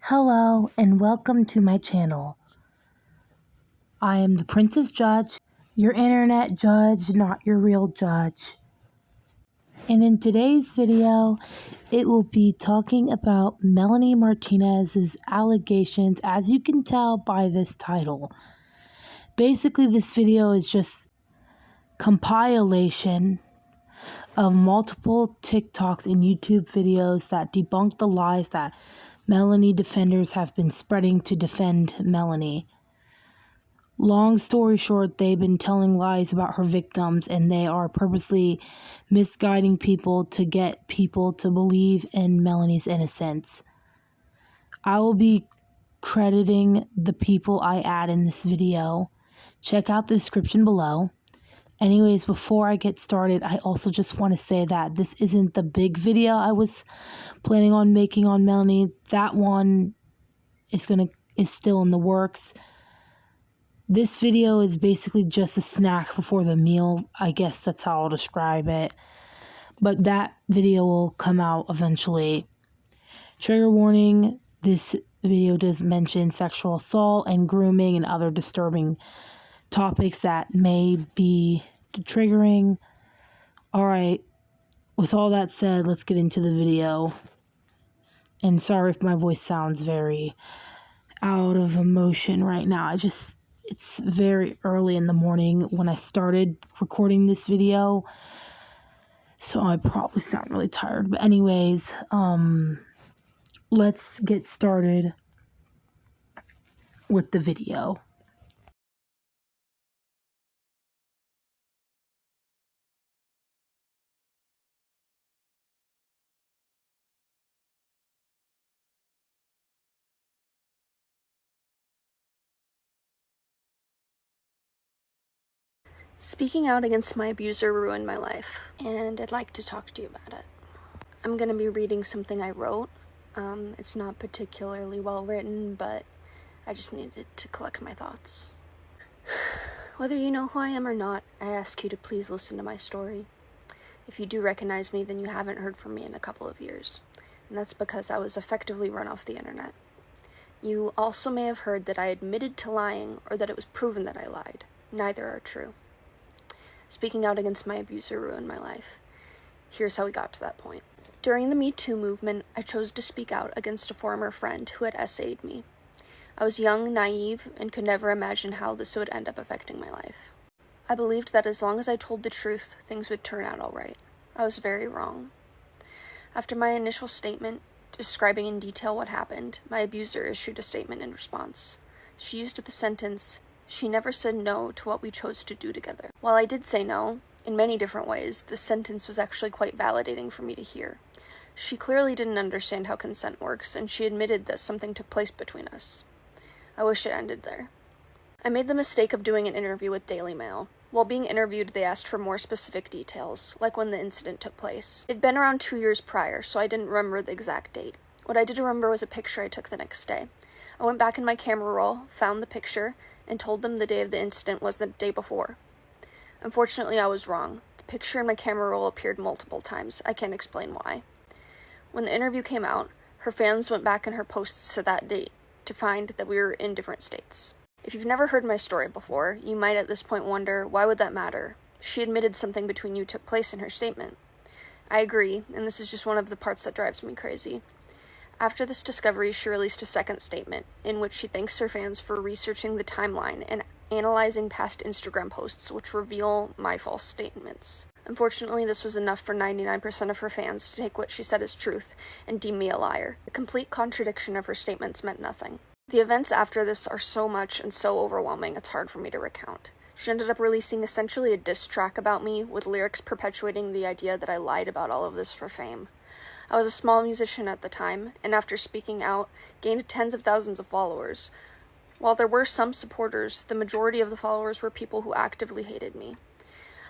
Hello and welcome to my channel. I am the Princess Judge, your internet judge, not your real judge. And in today's video, it will be talking about Melanie Martinez's allegations, as you can tell by this title. Basically, this video is just compilation of multiple TikToks and YouTube videos that debunk the lies that Melanie defenders have been spreading to defend Melanie. Long story short, they've been telling lies about her victims, and they are purposely misguiding people to get people to believe in Melanie's innocence. I will be crediting the people I add in this video. Check out the description below. Anyways, before I get started, I also just want to say that this isn't the big video I was planning on making on Melanie. That one is still in the works. This video is basically just a snack before the meal. I guess that's how I'll describe it. But that video will come out eventually. Trigger warning, this video does mention sexual assault and grooming and other disturbing topics that may be triggering. Alright, with all that said, let's get into the video. And sorry if my voice sounds very out of emotion right now. It's very early in the morning when I started recording this video, so I probably sound really tired. But anyways, let's get started with the video. Speaking out against my abuser ruined my life, and I'd like to talk to you about it. I'm going to be reading something I wrote. It's not particularly well written, but I just needed to collect my thoughts. Whether you know who I am or not, I ask you to please listen to my story. If you do recognize me, then you haven't heard from me in a couple of years, and that's because I was effectively run off the internet. You also may have heard that I admitted to lying, or that it was proven that I lied. Neither are true. Speaking out against my abuser ruined my life. Here's how we got to that point. During the Me Too movement, I chose to speak out against a former friend who had essayed me. I was young, naive, and could never imagine how this would end up affecting my life. I believed that as long as I told the truth, things would turn out all right. I was very wrong. After my initial statement, describing in detail what happened, my abuser issued a statement in response. She used the sentence, "She never said no to what we chose to do together." While I did say no, in many different ways, this sentence was actually quite validating for me to hear. She clearly didn't understand how consent works, and she admitted that something took place between us. I wish it ended there. I made the mistake of doing an interview with Daily Mail. While being interviewed, they asked for more specific details, like when the incident took place. It'd been around 2 years prior, so I didn't remember the exact date. What I did remember was a picture I took the next day. I went back in my camera roll, found the picture, and told them the day of the incident was the day before. Unfortunately, I was wrong. The picture in my camera roll appeared multiple times. I can't explain why. When the interview came out, her fans went back in her posts to that date to find that we were in different states. If you've never heard my story before, you might at this point wonder, why would that matter? She admitted something between you took place in her statement. I agree, and this is just one of the parts that drives me crazy. After this discovery, she released a second statement, in which she thanks her fans for researching the timeline and analyzing past Instagram posts which reveal my false statements. Unfortunately, this was enough for 99% of her fans to take what she said as truth and deem me a liar. The complete contradiction of her statements meant nothing. The events after this are so much and so overwhelming, it's hard for me to recount. She ended up releasing essentially a diss track about me, with lyrics perpetuating the idea that I lied about all of this for fame. I was a small musician at the time, and after speaking out, gained tens of thousands of followers. While there were some supporters, the majority of the followers were people who actively hated me.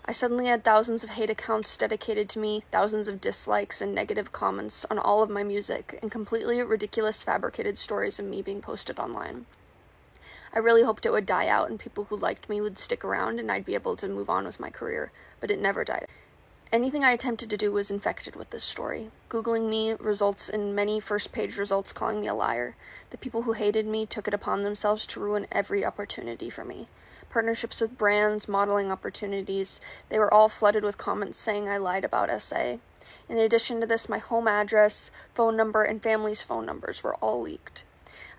I suddenly had thousands of hate accounts dedicated to me, thousands of dislikes and negative comments on all of my music, and completely ridiculous fabricated stories of me being posted online. I really hoped it would die out and people who liked me would stick around and I'd be able to move on with my career, but it never died. Anything I attempted to do was infected with this story. Googling me results in many first-page results calling me a liar. The people who hated me took it upon themselves to ruin every opportunity for me. Partnerships with brands, modeling opportunities, they were all flooded with comments saying I lied about SA. In addition to this, my home address, phone number, and family's phone numbers were all leaked.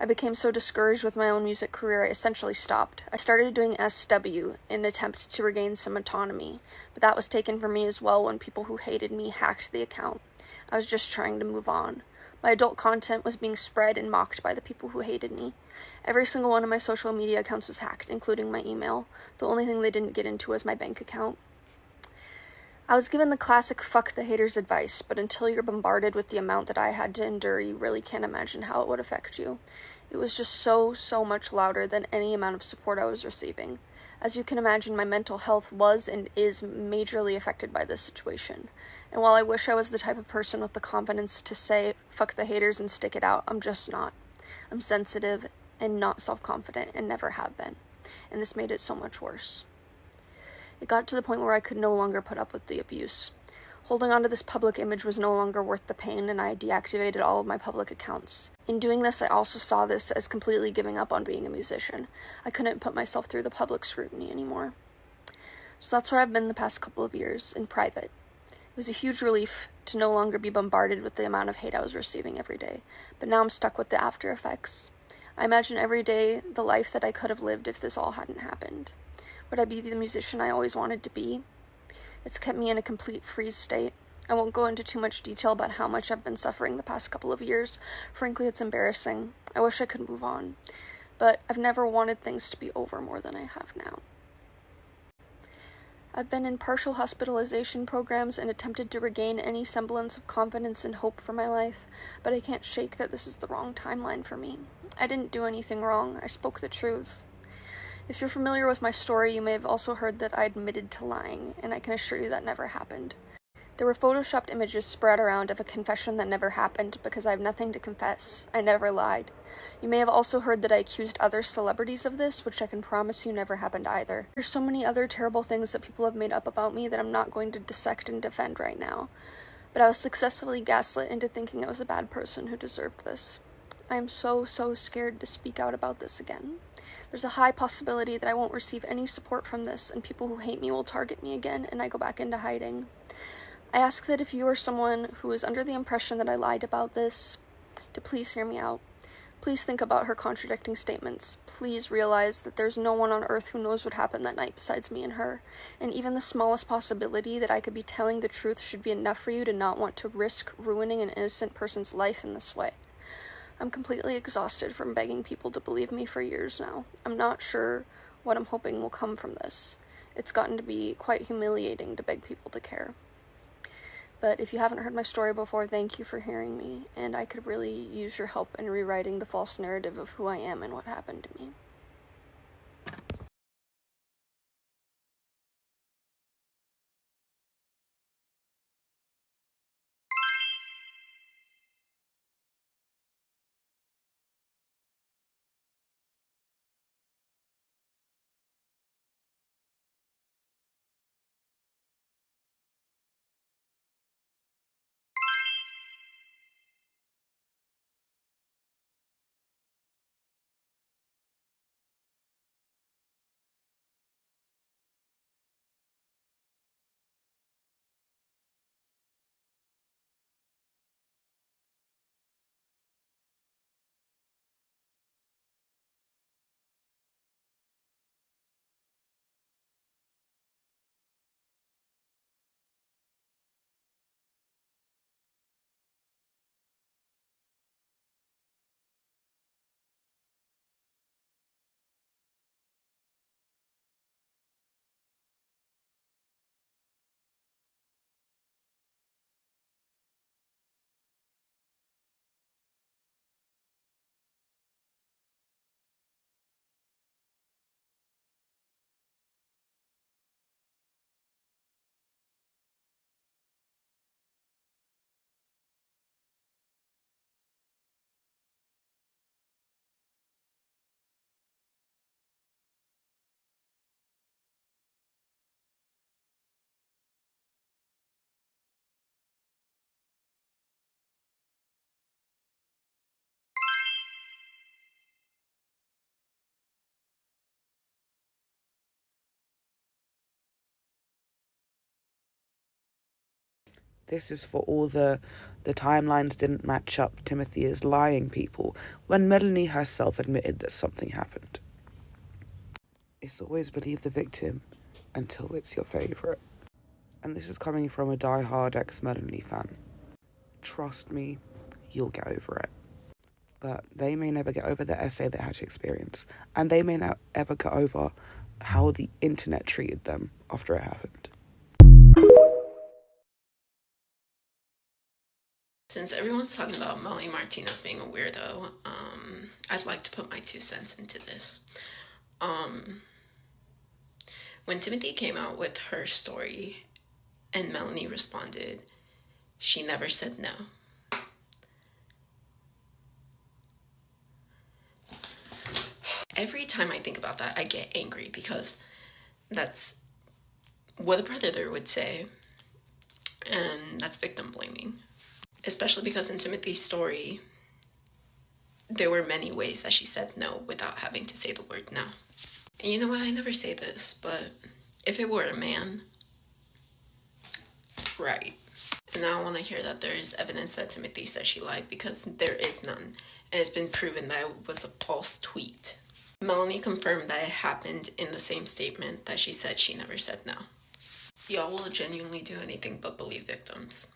I became so discouraged with my own music career, I essentially stopped. I started doing SW in an attempt to regain some autonomy, but that was taken from me as well when people who hated me hacked the account. I was just trying to move on. My adult content was being spread and mocked by the people who hated me. Every single one of my social media accounts was hacked, including my email. The only thing they didn't get into was my bank account. I was given the classic fuck the haters advice, but until you're bombarded with the amount that I had to endure, you really can't imagine how it would affect you. It was just so much louder than any amount of support I was receiving. As you can imagine, my mental health was and is majorly affected by this situation. And while I wish I was the type of person with the confidence to say fuck the haters and stick it out, I'm just not. I'm sensitive and not self-confident and never have been. And this made it so much worse. It got to the point where I could no longer put up with the abuse. Holding on to this public image was no longer worth the pain, and I deactivated all of my public accounts. In doing this, I also saw this as completely giving up on being a musician. I couldn't put myself through the public scrutiny anymore. So that's where I've been the past couple of years, in private. It was a huge relief to no longer be bombarded with the amount of hate I was receiving every day, but now I'm stuck with the after effects. I imagine every day the life that I could have lived if this all hadn't happened. Would I be the musician I always wanted to be? It's kept me in a complete freeze state. I won't go into too much detail about how much I've been suffering the past couple of years. Frankly, it's embarrassing. I wish I could move on. But I've never wanted things to be over more than I have now. I've been in partial hospitalization programs and attempted to regain any semblance of confidence and hope for my life, but I can't shake that this is the wrong timeline for me. I didn't do anything wrong. I spoke the truth. If you're familiar with my story, you may have also heard that I admitted to lying, and I can assure you that never happened. There were photoshopped images spread around of a confession that never happened because I have nothing to confess. I never lied. You may have also heard that I accused other celebrities of this, which I can promise you never happened either. There's so many other terrible things that people have made up about me that I'm not going to dissect and defend right now. But I was successfully gaslit into thinking I was a bad person who deserved this. I am so scared to speak out about this again. There's a high possibility that I won't receive any support from this, and people who hate me will target me again, and I go back into hiding. I ask that if you are someone who is under the impression that I lied about this, to please hear me out. Please think about her contradicting statements. Please realize that there's no one on earth who knows what happened that night besides me and her, and even the smallest possibility that I could be telling the truth should be enough for you to not want to risk ruining an innocent person's life in this way. I'm completely exhausted from begging people to believe me for years now. I'm not sure what I'm hoping will come from this. It's gotten to be quite humiliating to beg people to care. But if you haven't heard my story before, thank you for hearing me, and I could really use your help in rewriting the false narrative of who I am and what happened to me. This is for all the timelines didn't match up, Timothy is lying people, when Melanie herself admitted that something happened. It's always believe the victim until it's your favourite. And this is coming from a die-hard ex-Melanie fan. Trust me, you'll get over it. But they may never get over the essay they had to experience, and they may not ever get over how the internet treated them after it happened. Since everyone's talking about Melanie Martinez being a weirdo, I'd like to put my 2 cents into this. When Timothy came out with her story and Melanie responded, she never said no. Every time I think about that, I get angry because that's what a predator would say, and that's victim blaming. Especially because in Timothy's story, there were many ways that she said no without having to say the word no. And you know what, I never say this, but if it were a man, right. And now I want to hear that there is evidence that Timothy said she lied, because there is none. And it's been proven that it was a false tweet. Melanie confirmed that it happened in the same statement that she said she never said no. Y'all will genuinely do anything but believe victims.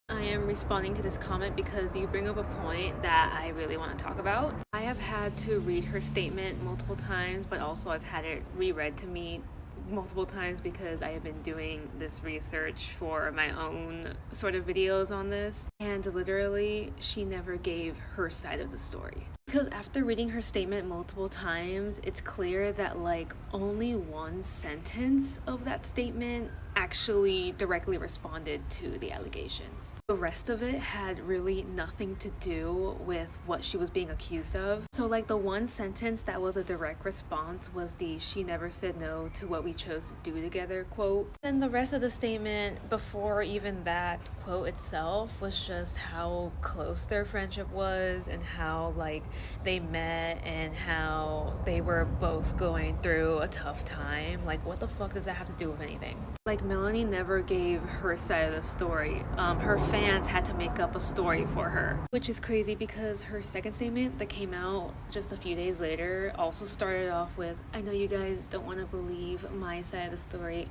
I am responding to this comment because you bring up a point that I really want to talk about. I have had to read her statement multiple times, but also I've had it reread to me multiple times because I have been doing this research for my own sort of videos on this, and literally she never gave her side of the story. Because after reading her statement multiple times, it's clear that like only one sentence of that statement actually directly responded to the allegations. The rest of it had really nothing to do with what she was being accused of. So like the one sentence that was a direct response was the "she never said no to what we chose to do together" quote. Then the rest of the statement before even that quote itself was just how close their friendship was and how like they met and how they were both going through a tough time. Like what the fuck does that have to do with anything? Like Melanie never gave her side of the story. Her fans had to make up a story for her, which is crazy because her second statement that came out just a few days later also started off with, "I know you guys don't want to believe my side of the story."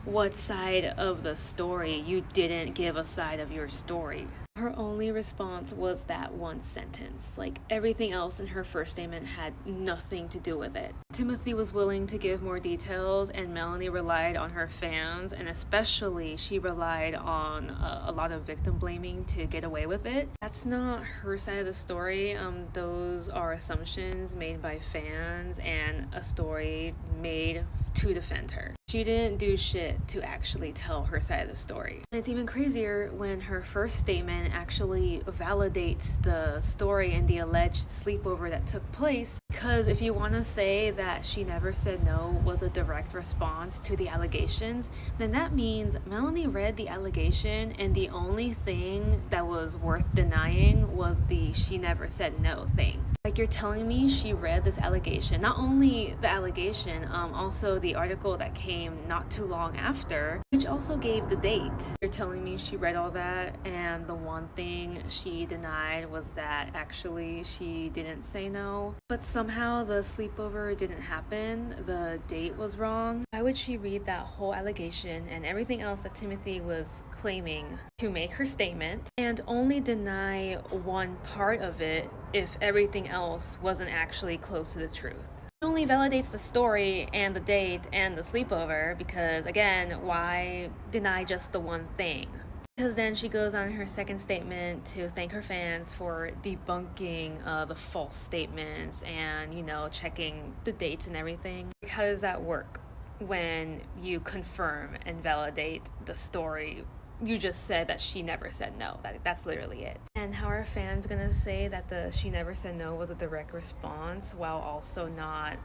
What side of the story? You didn't give a side of your story. Her only response was that one sentence. Like everything else in her first statement had nothing to do with it. Timothy was willing to give more details, and Melanie relied on her fans, and especially she relied on a lot of victim blaming to get away with it. That's not her side of the story. Those are assumptions made by fans and a story made to defend her. She didn't do shit to actually tell her side of the story. And it's even crazier when her first statement actually validates the story and the alleged sleepover that took place. Because if you want to say that she never said no was a direct response to the allegations, then that means Melanie read the allegation and the only thing that was worth denying was the "she never said no" thing. Like you're telling me she read this allegation, not only the allegation, also the article that came not too long after, which also gave the date. You're telling me she read all that and the one thing she denied was that actually she didn't say no. But somehow the sleepover didn't happen, the date was wrong. Why would she read that whole allegation and everything else that Timothy was claiming to make her statement and only deny one part of it if everything else wasn't actually close to the truth? It only validates the story and the date and the sleepover because, again, why deny just the one thing? Because then she goes on her second statement to thank her fans for debunking the false statements and, checking the dates and everything. How does that work when you confirm and validate the story? You just said that she never said no. That's literally it. And how are fans gonna say that the "she never said no" was a direct response while also not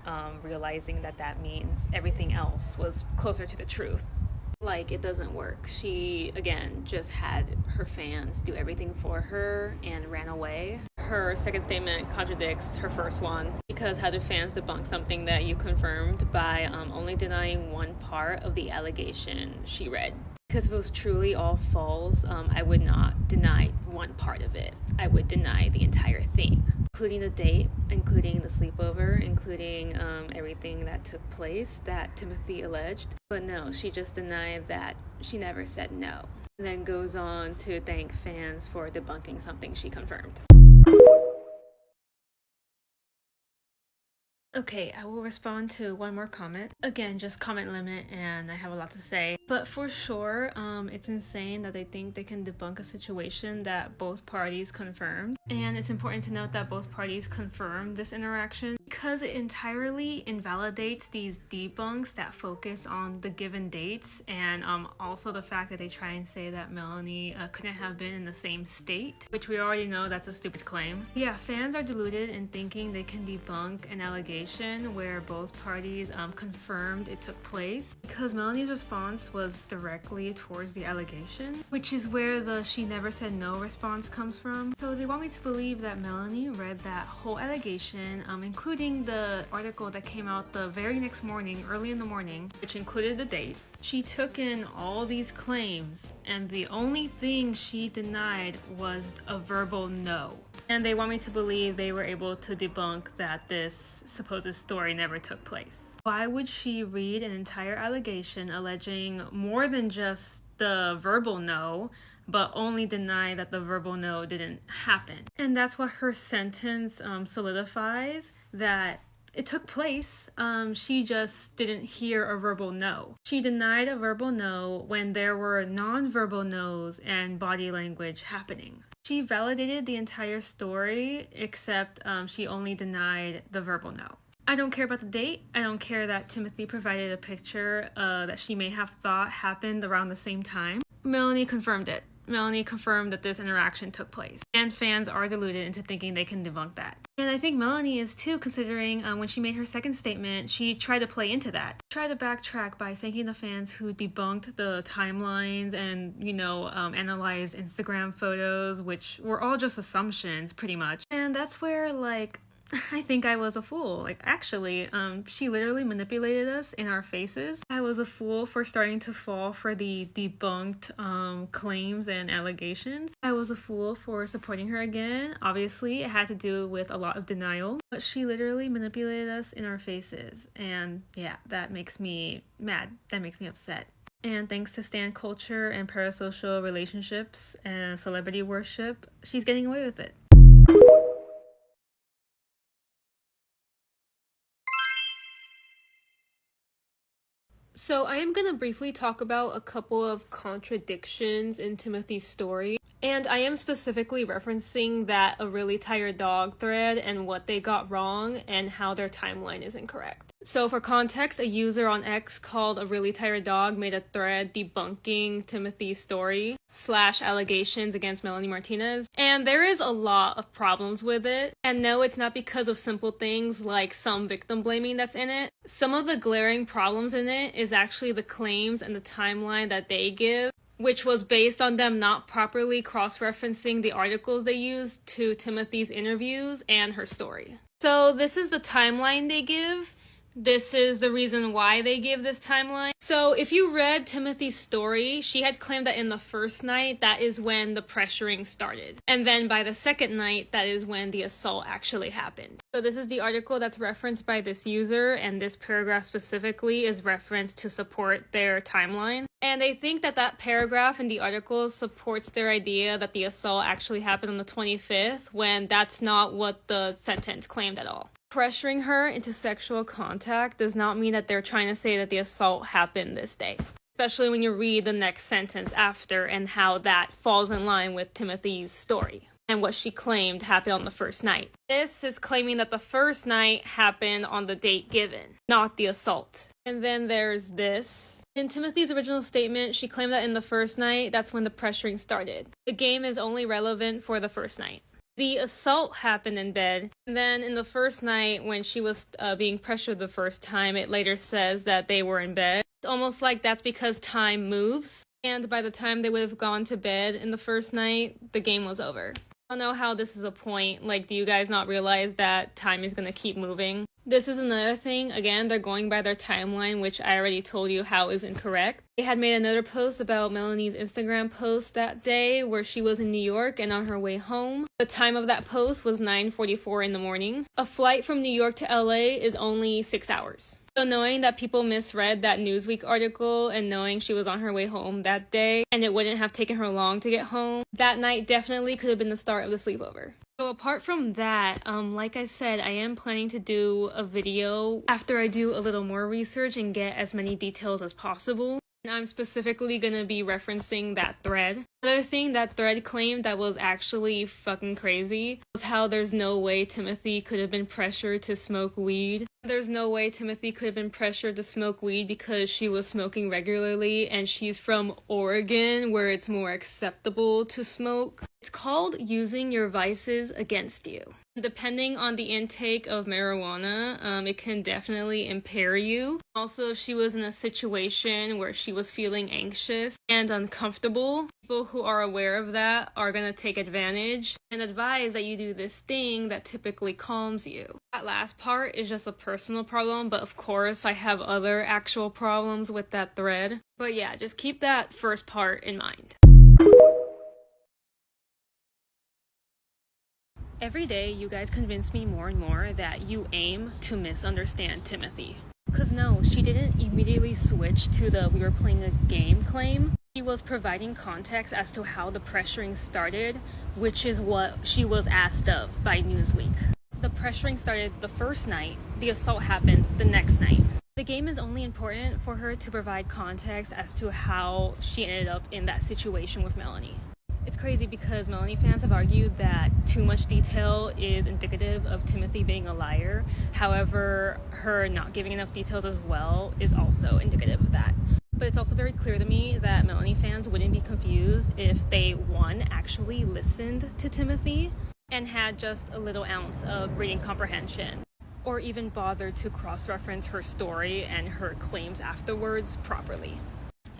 realizing that that means everything else was closer to the truth? Like, it doesn't work. She, again, just had her fans do everything for her and ran away. her second statement contradicts her first one, because how do fans debunk something that you confirmed by only denying one part of the allegation she read? Because if it was truly all false, I would not deny one part of it. I would deny the entire thing, including the date, including the sleepover, including everything that took place that Timothy alleged. But no, she just denied that she never said no, and then goes on to thank fans for debunking something she confirmed. Okay, I will respond to one more comment. Again, just comment limit, and I have a lot to say. But for sure, it's insane that they think they can debunk a situation that both parties confirmed. And it's important to note that both parties confirmed this interaction, because it entirely invalidates these debunks that focus on the given dates, and also the fact that they try and say that Melanie couldn't have been in the same state, which we already know that's a stupid claim. Yeah, fans are deluded in thinking they can debunk an allegation where both parties confirmed it took place, because Melanie's response was directly towards the allegation, which is where the "she never said no" response comes from. So they want me to believe that Melanie read that whole allegation, including the article that came out the very next morning, early in the morning, which included the date. She took in all these claims, and the only thing she denied was a verbal no. And they want me to believe they were able to debunk that this supposed story never took place. Why would she read an entire allegation alleging more than just the verbal no, but only deny that the verbal no didn't happen? And that's what her sentence solidifies, that it took place, she just didn't hear a verbal no. She denied a verbal no when there were non-verbal no's and body language happening. She validated the entire story, except she only denied the verbal no. I don't care about the date. I don't care that Timothy provided a picture that she may have thought happened around the same time. Melanie confirmed it. Melanie confirmed that this interaction took place, and fans are deluded into thinking they can debunk that. And I think Melanie is too, considering when she made her second statement, she tried to play into that. Tried to backtrack by thanking the fans who debunked the timelines and, analyzed Instagram photos, which were all just assumptions, pretty much. And that's where, I think I was a fool. Actually, she literally manipulated us in our faces. I was a fool for starting to fall for the debunked claims and allegations. I was a fool for supporting her again. Obviously, it had to do with a lot of denial, but she literally manipulated us in our faces. And yeah, that makes me mad. That makes me upset. And thanks to stan culture and parasocial relationships and celebrity worship, she's getting away with it. So I am going to briefly talk about a couple of contradictions in Timothy's story. And I am specifically referencing that "a really tired dog" thread and what they got wrong and how their timeline is incorrect. So for context, a user on X called "a really tired dog" made a thread debunking Timothy's story / allegations against Melanie Martinez. And there is a lot of problems with it. And no, it's not because of simple things like some victim blaming that's in it. Some of the glaring problems in it is actually the claims and the timeline that they give, which was based on them not properly cross-referencing the articles they used to Timothy's interviews and her story. So this is the timeline they give. This is the reason why they give this timeline. So if you read Timothy's story, she had claimed that in the first night, that is when the pressuring started. And then by the second night, that is when the assault actually happened. So this is the article that's referenced by this user, and this paragraph specifically is referenced to support their timeline. And they think that that paragraph in the article supports their idea that the assault actually happened on the 25th, when that's not what the sentence claimed at all. Pressuring her into sexual contact does not mean that they're trying to say that the assault happened this day, especially when you read the next sentence after and how that falls in line with Timothy's story and what she claimed happened on the first night. This is claiming that the first night happened on the date given, not the assault. And then there's this. In Timothy's original statement, she claimed that in the first night, that's when the pressuring started. The game is only relevant for the first night. The assault happened in bed, and then in the first night when she was being pressured the first time, it later says that they were in bed. It's almost like that's because time moves, and by the time they would have gone to bed in the first night, the game was over. I don't know how this is a point. Like, do you guys not realize that time is gonna keep moving? This is another thing. Again, they're going by their timeline, which I already told you how is incorrect. They had made another post about Melanie's Instagram post that day where she was in New York and on her way home. The time of that post was 9:44 in the morning. A flight from New York to LA is only 6 hours. So knowing that people misread that Newsweek article and knowing she was on her way home that day and it wouldn't have taken her long to get home, that night definitely could have been the start of the sleepover. So apart from that, like I said, I am planning to do a video after I do a little more research and get as many details as possible. And I'm specifically gonna be referencing that thread. Another thing that thread claimed that was actually fucking crazy was how there's no way Timothy could have been pressured to smoke weed. There's no way Timothy could have been pressured to smoke weed because she was smoking regularly and she's from Oregon where it's more acceptable to smoke. It's called using your vices against you. Depending on the intake of marijuana, it can definitely impair you. Also, if she was in a situation where she was feeling anxious and uncomfortable, people who are aware of that are going to take advantage and advise that you do this thing that typically calms you. That last part is just a personal problem, but of course I have other actual problems with that thread. But yeah, just keep that first part in mind. Every day, you guys convince me more and more that you aim to misunderstand Timothy. Because no, she didn't immediately switch to the "we were playing a game" claim. She was providing context as to how the pressuring started, which is what she was asked of by Newsweek. The pressuring started the first night, the assault happened the next night. The game is only important for her to provide context as to how she ended up in that situation with Melanie. It's crazy because Melanie fans have argued that too much detail is indicative of Timothy being a liar. However, her not giving enough details as well is also indicative of that. But it's also very clear to me that Melanie fans wouldn't be confused if they, one, actually listened to Timothy and had just a little ounce of reading comprehension, or even bothered to cross-reference her story and her claims afterwards properly.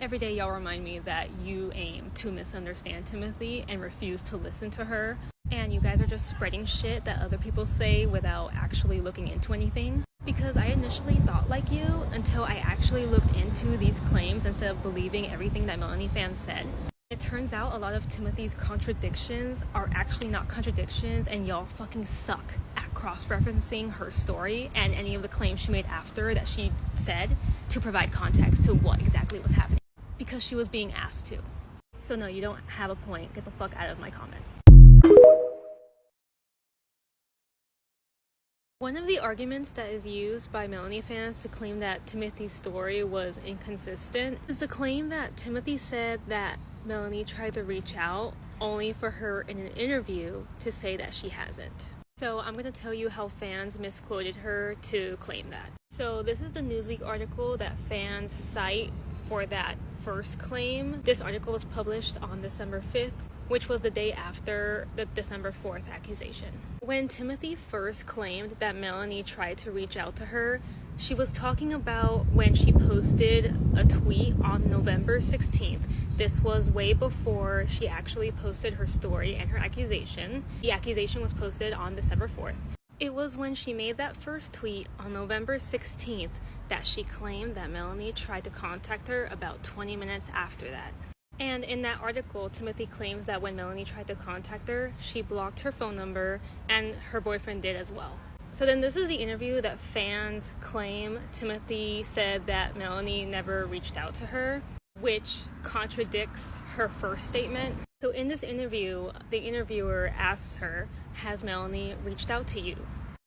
Every day y'all remind me that you aim to misunderstand Timothy and refuse to listen to her, and you guys are just spreading shit that other people say without actually looking into anything. Because I initially thought like you until I actually looked into these claims instead of believing everything that Melanie fans said. It turns out a lot of Timothy's contradictions are actually not contradictions, and y'all fucking suck at cross-referencing her story and any of the claims she made after that she said to provide context to what exactly was happening. Because she was being asked to. So no, you don't have a point. Get the fuck out of my comments. One of the arguments that is used by Melanie fans to claim that Timothy's story was inconsistent is the claim that Timothy said that Melanie tried to reach out only for her in an interview to say that she hasn't. So I'm going to tell you how fans misquoted her to claim that. So this is the Newsweek article that fans cite for that first claim. This article was published on December 5th, which was the day after the December 4th accusation. When Timothy first claimed that Melanie tried to reach out to her, she was talking about when she posted a tweet on November 16th. This was way before she actually posted her story and her accusation. The accusation was posted on December 4th. It was when she made that first tweet on November 16th that she claimed that Melanie tried to contact her about 20 minutes after that. And in that article, Timothy claims that when Melanie tried to contact her, she blocked her phone number and her boyfriend did as well. So then this is the interview that fans claim Timothy said that Melanie never reached out to her, which contradicts her first statement. So in this interview, the interviewer asks her, "Has Melanie reached out to you?"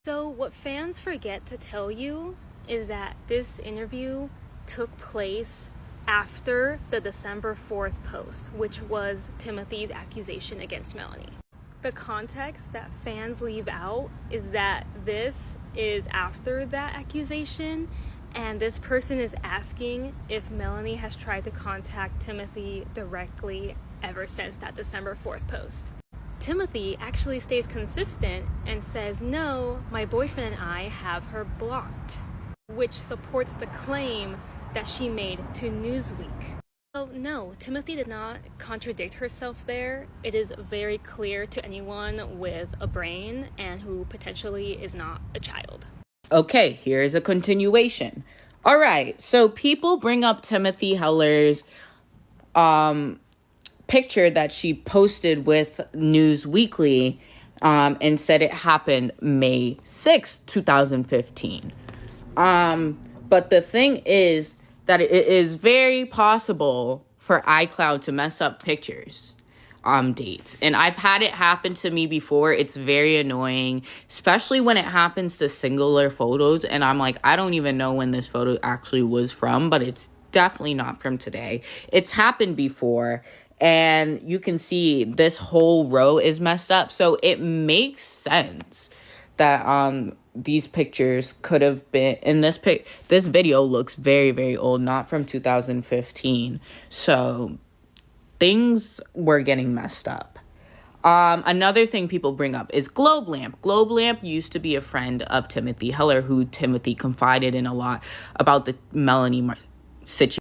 So what fans forget to tell you is that this interview took place after the December 4th post, which was Timothy's accusation against Melanie. The context that fans leave out is that this is after that accusation, and this person is asking if Melanie has tried to contact Timothy directly ever since that December 4th post. Timothy actually stays consistent and says, "No, my boyfriend and I have her blocked," which supports the claim that she made to Newsweek. Oh, no, Timothy did not contradict herself there. It is very clear to anyone with a brain and who potentially is not a child. Okay, here's a continuation. All right, so people bring up Timothy Heller's picture that she posted with News Weekly and said it happened May 6th, 2015. But the thing is that it is very possible for iCloud to mess up pictures dates. And I've had it happen to me before. It's very annoying, especially when it happens to singular photos. And I'm like, I don't even know when this photo actually was from, but it's definitely not from today. It's happened before. And you can see this whole row is messed up. So it makes sense that these pictures could have been in this video looks very, very old, not from 2015. So things were getting messed up. Another thing people bring up is Globe Lamp. Globe Lamp used to be a friend of Timothy Heller, who Timothy confided in a lot about the Melanie situation.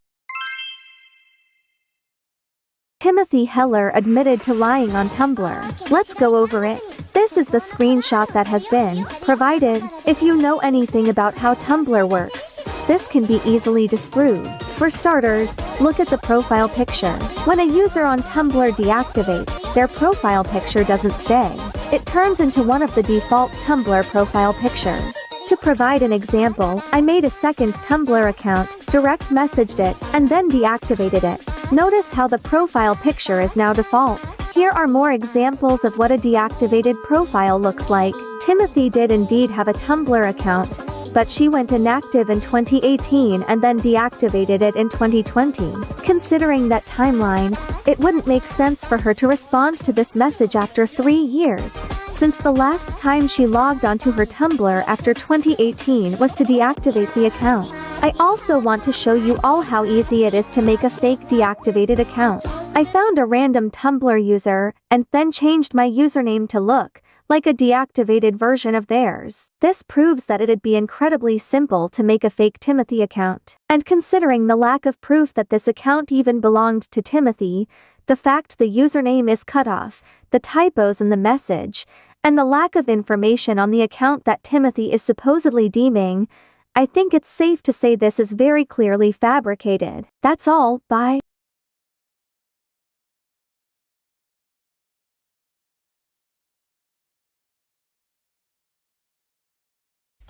Timothy Heller admitted to lying on Tumblr. Let's go over it. This is the screenshot that has been provided. If you know anything about how Tumblr works, this can be easily disproved. For starters, look at the profile picture. When a user on Tumblr deactivates, their profile picture doesn't stay. It turns into one of the default Tumblr profile pictures. To provide an example, I made a second Tumblr account, direct messaged it, and then deactivated it. Notice how the profile picture is now default. Here are more examples of what a deactivated profile looks like. Timothy did indeed have a Tumblr account, but she went inactive in 2018 and then deactivated it in 2020. Considering that timeline, it wouldn't make sense for her to respond to this message after 3 years, since the last time she logged onto her Tumblr after 2018 was to deactivate the account. I also want to show you all how easy it is to make a fake deactivated account. I found a random Tumblr user, and then changed my username to look like a deactivated version of theirs. This proves that it'd be incredibly simple to make a fake Timothy account. And considering the lack of proof that this account even belonged to Timothy, the fact the username is cut off, the typos in the message, and the lack of information on the account that Timothy is supposedly deeming, I think it's safe to say this is very clearly fabricated. That's all, bye.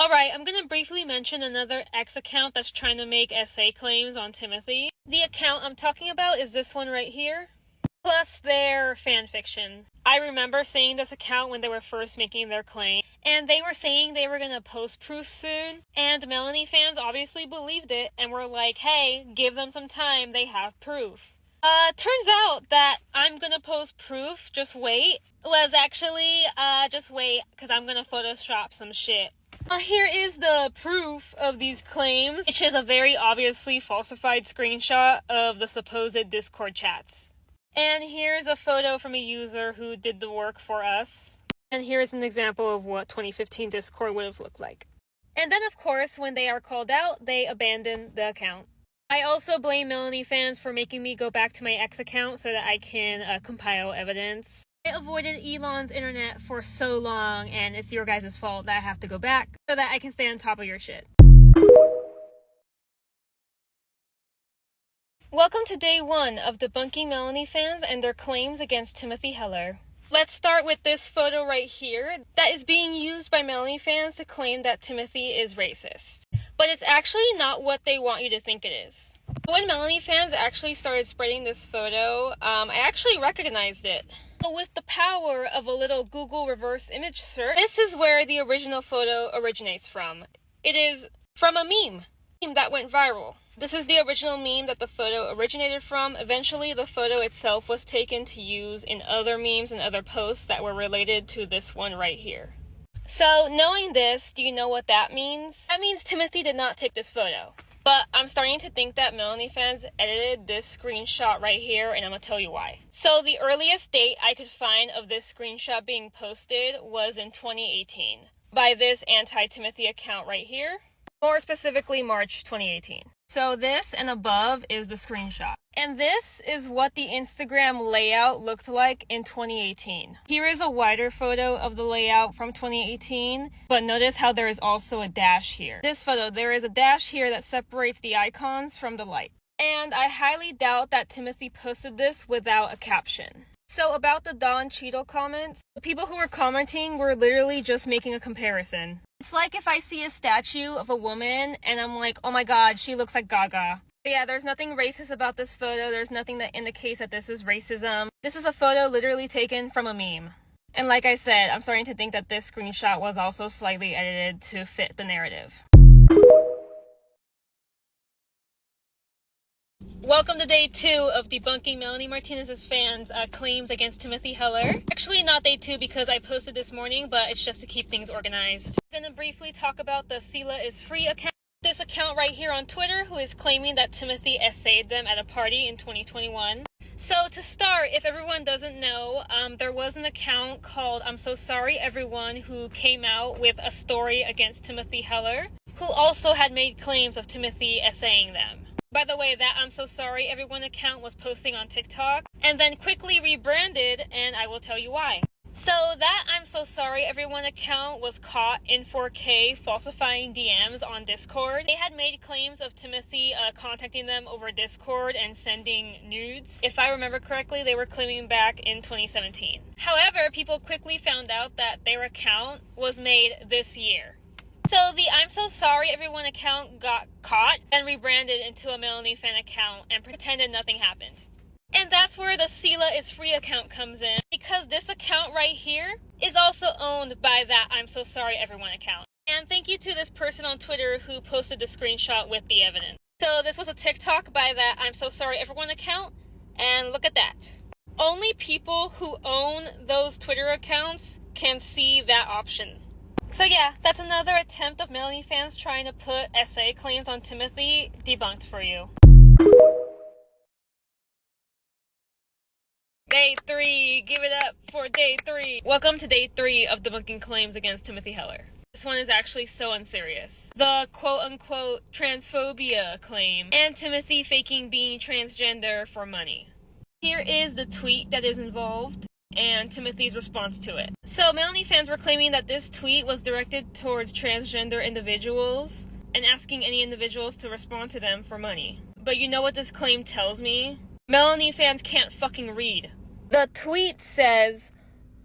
Alright, I'm gonna briefly mention another X account that's trying to make essay claims on Timothy. The account I'm talking about is this one right here, plus their fanfiction. I remember seeing this account when they were first making their claim, and they were saying they were gonna post proof soon, and Melanie fans obviously believed it and were like, hey, give them some time, they have proof. Turns out that I'm gonna post proof, just wait, was actually, just wait, because I'm gonna Photoshop some shit. Here is the proof of these claims, which is a very obviously falsified screenshot of the supposed Discord chats. And here's a photo from a user who did the work for us. And here's an example of what 2015 Discord would have looked like. And then, of course, when they are called out, they abandon the account. I also blame Melanie fans for making me go back to my X account so that I can compile evidence. I avoided Elon's internet for so long, and it's your guys' fault that I have to go back so that I can stay on top of your shit. Welcome to day 1 of debunking Melanie fans and their claims against Timothy Heller. Let's start with this photo right here that is being used by Melanie fans to claim that Timothy is racist. But it's actually not what they want you to think it is. When Melanie fans actually started spreading this photo, I actually recognized it. With the power of a little Google reverse image search, this is where the original photo originates from. It is from a meme that went viral. This is the original meme that the photo originated from. Eventually, the photo itself was taken to use in other memes and other posts that were related to this one right here. So, knowing this, do you know what that means? That means Timothy did not take this photo. But I'm starting to think that Melanie fans edited this screenshot right here, and I'm gonna tell you why. So the earliest date I could find of this screenshot being posted was in 2018 by this anti-Timothy account right here. More specifically, March 2018. So this and above is the screenshot. And this is what the Instagram layout looked like in 2018. Here is a wider photo of the layout from 2018, but notice how there is also a dash here. This photo, there is a dash here that separates the icons from the light. And I highly doubt that Timothy posted this without a caption. So about the Don Cheadle comments, the people who were commenting were literally just making a comparison. It's like if I see a statue of a woman and I'm like, oh my god, she looks like Gaga. But yeah, there's nothing racist about this photo. There's nothing that indicates that this is racism. This is a photo literally taken from a meme. And like I said, I'm starting to think that this screenshot was also slightly edited to fit the narrative. Welcome to day 2 of debunking Melanie Martinez's fans' claims against Timothy Heller. Actually not day 2 because I posted this morning, but it's just to keep things organized. I'm gonna briefly talk about the Sela is Free account. This account right here on Twitter who is claiming that Timothy essayed them at a party in 2021. So to start, if everyone doesn't know, there was an account called I'm So Sorry Everyone who came out with a story against Timothy Heller, who also had made claims of Timothy essaying them. By the way, that I'm So Sorry Everyone account was posting on TikTok and then quickly rebranded, and I will tell you why. So that I'm So Sorry Everyone account was caught in 4K falsifying DMs on Discord. They had made claims of Timothy contacting them over Discord and sending nudes. If I remember correctly, they were claiming back in 2017. However, people quickly found out that their account was made this year. So the I'm So Sorry Everyone account got caught and rebranded into a Melanie fan account and pretended nothing happened. And that's where the Sela is Free account comes in, because this account right here is also owned by that I'm So Sorry Everyone account. And thank you to this person on Twitter who posted the screenshot with the evidence. So this was a TikTok by that I'm So Sorry Everyone account, and look at that. Only people who own those Twitter accounts can see that option. So yeah, that's another attempt of Melanie fans trying to put essay claims on Timothy debunked for you. Day 3, give it up for day 3. Welcome to day 3 of debunking claims against Timothy Heller. This one is actually so unserious. The quote-unquote transphobia claim and Timothy faking being transgender for money. Here is the tweet that is involved and Timothy's response to it. So Melanie fans were claiming that this tweet was directed towards transgender individuals and asking any individuals to respond to them for money. But you know what this claim tells me? Melanie fans can't fucking read. The tweet says,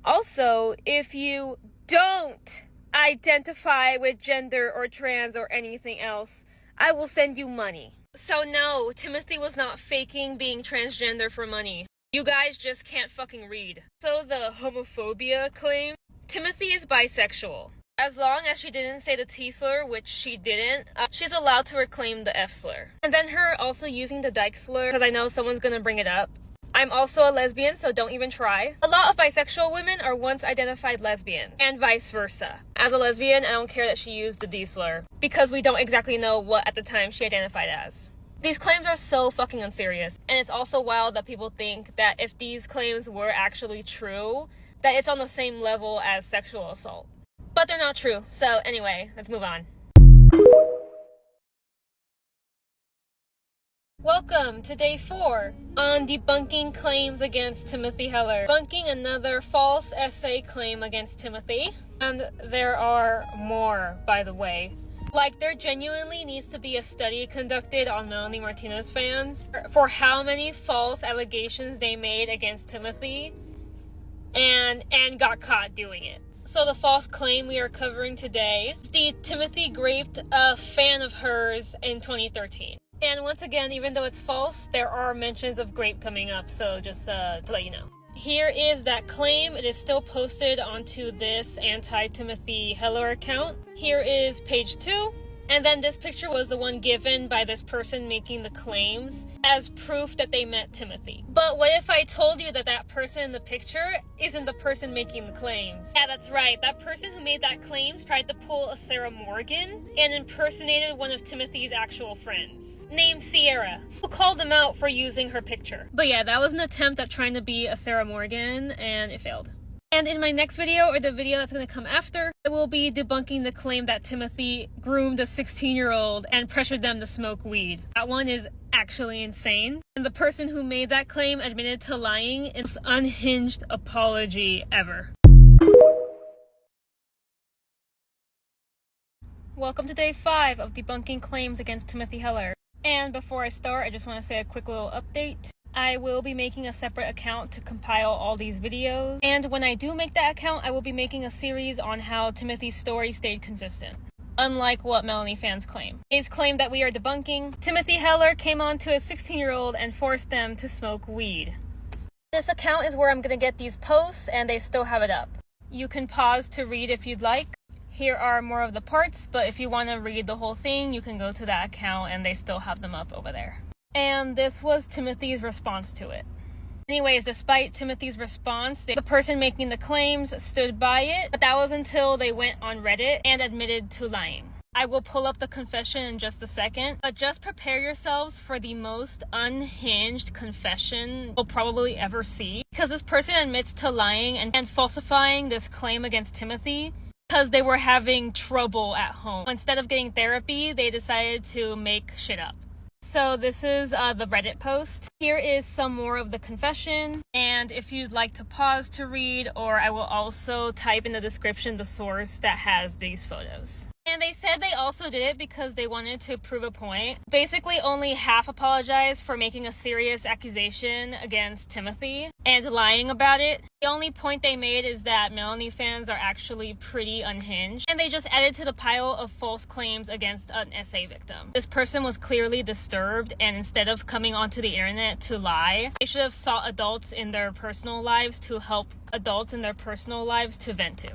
also, if you don't identify with gender or trans or anything else, I will send you money. So no, Timothy was not faking being transgender for money. You guys just can't fucking read. So the homophobia claim, Timothy is bisexual. As long as she didn't say the T slur, which she didn't, she's allowed to reclaim the F slur. And then her also using the dyke slur, because I know someone's gonna bring it up. I'm also a lesbian, so don't even try. A lot of bisexual women are once identified lesbians, and vice versa. As a lesbian, I don't care that she used the D slur, because we don't exactly know what at the time she identified as. These claims are so fucking unserious, and it's also wild that people think that if these claims were actually true, that it's on the same level as sexual assault. But they're not true, so anyway, let's move on. Welcome to day 4 on debunking claims against Timothy Heller. Debunking another false essay claim against Timothy, and there are more, by the way. Like, there genuinely needs to be a study conducted on Melanie Martinez fans for how many false allegations they made against Timothy and got caught doing it. So the false claim we are covering today is the Timothy raped a fan of hers in 2013. And once again, even though it's false, there are mentions of grape coming up, so just to let you know. Here is that claim. It is still posted onto this anti-Timothy Heller account. Here is page 2. And then this picture was the one given by this person making the claims as proof that they met Timothy. But what if I told you that that person in the picture isn't the person making the claims? Yeah, that's right. That person who made that claim tried to pull a Sarah Morgan and impersonated one of Timothy's actual friends, named Sierra, who called them out for using her picture. But yeah, that was an attempt at trying to be a Sarah Morgan, and it failed. And in my next video, or the video that's going to come after, I will be debunking the claim that Timothy groomed a 16-year-old and pressured them to smoke weed. That one is actually insane. And the person who made that claim admitted to lying in the most unhinged apology ever. Welcome to day 5 of debunking claims against Timothy Heller. And before I start, I just want to say a quick little update. I will be making a separate account to compile all these videos, and when I do make that account, I will be making a series on how Timothy's story stayed consistent, unlike what Melanie fans claim. His claim that we are debunking, Timothy Heller came on to a 16-year-old and forced them to smoke weed. This account is where I'm going to get these posts, and they still have it up. You can pause to read if you'd like. Here are more of the parts, but if you want to read the whole thing, you can go to that account and they still have them up over there. And this was Timothy's response to it. Anyways, despite Timothy's response, the person making the claims stood by it, but that was until they went on Reddit and admitted to lying. I will pull up the confession in just a second, but just prepare yourselves for the most unhinged confession you'll probably ever see, because this person admits to lying and falsifying this claim against Timothy because they were having trouble at home. Instead of getting therapy, they decided to make shit up. So this is the Reddit post. Here is some more of the confession, and if you'd like to pause to read, or I will also type in the description the source that has these photos. And they said they also did it because they wanted to prove a point. Basically, only half apologized for making a serious accusation against Timothy and lying about it. The only point they made is that Melanie fans are actually pretty unhinged, and they just added to the pile of false claims against an SA victim. This person was clearly disturbed, and instead of coming onto the internet to lie, they should have sought adults in their personal lives to help adults in their personal lives to vent to.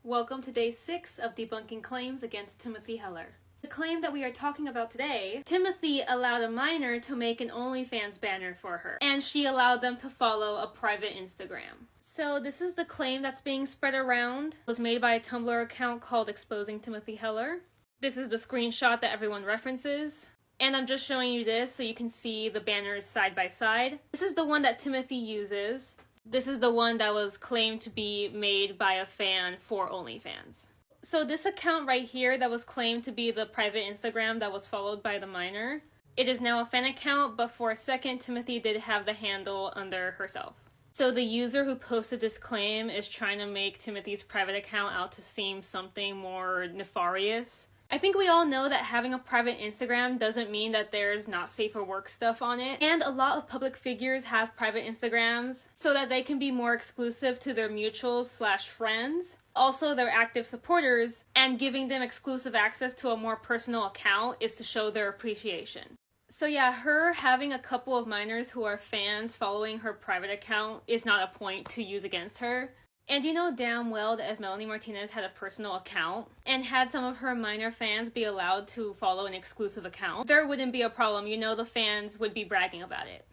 Welcome to day 6 of debunking claims against Timothy Heller. The claim that we are talking about today, Timothy allowed a minor to make an OnlyFans banner for her, and she allowed them to follow a private Instagram. So this is the claim that's being spread around. It was made by a Tumblr account called Exposing Timothy Heller. This is the screenshot that everyone references. And I'm just showing you this so you can see the banners side by side. This is the one that Timothy uses. This is the one that was claimed to be made by a fan for OnlyFans. So this account right here that was claimed to be the private Instagram that was followed by the minor, it is now a fan account, but for a second Timothy did have the handle under herself. So the user who posted this claim is trying to make Timothy's private account out to seem something more nefarious. I think we all know that having a private Instagram doesn't mean that there's not safe for work stuff on it. And a lot of public figures have private Instagrams so that they can be more exclusive to their mutuals/friends, also their active supporters, and giving them exclusive access to a more personal account is to show their appreciation. So yeah, her having a couple of minors who are fans following her private account is not a point to use against her. And you know damn well that if Melanie Martinez had a personal account and had some of her minor fans be allowed to follow an exclusive account, there wouldn't be a problem. You know the fans would be bragging about it.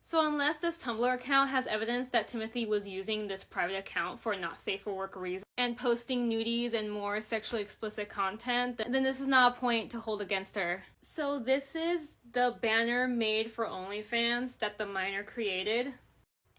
So unless this Tumblr account has evidence that Timothy was using this private account for not safe for work reasons and posting nudies and more sexually explicit content, then this is not a point to hold against her. So this is the banner made for OnlyFans that the minor created.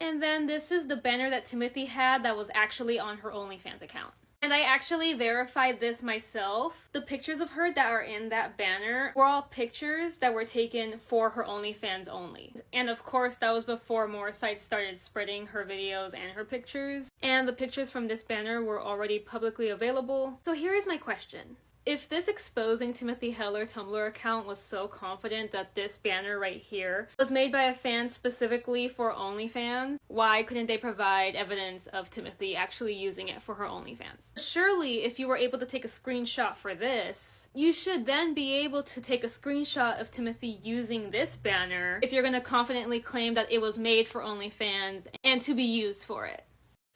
And then this is the banner that Timothy had that was actually on her OnlyFans account. And I actually verified this myself. The pictures of her that are in that banner were all pictures that were taken for her OnlyFans only. And of course, that was before more sites started spreading her videos and her pictures. And the pictures from this banner were already publicly available. So here is my question. If this Exposing Timothy Heller Tumblr account was so confident that this banner right here was made by a fan specifically for OnlyFans, why couldn't they provide evidence of Timothy actually using it for her OnlyFans? Surely, if you were able to take a screenshot for this, you should then be able to take a screenshot of Timothy using this banner if you're going to confidently claim that it was made for OnlyFans and to be used for it.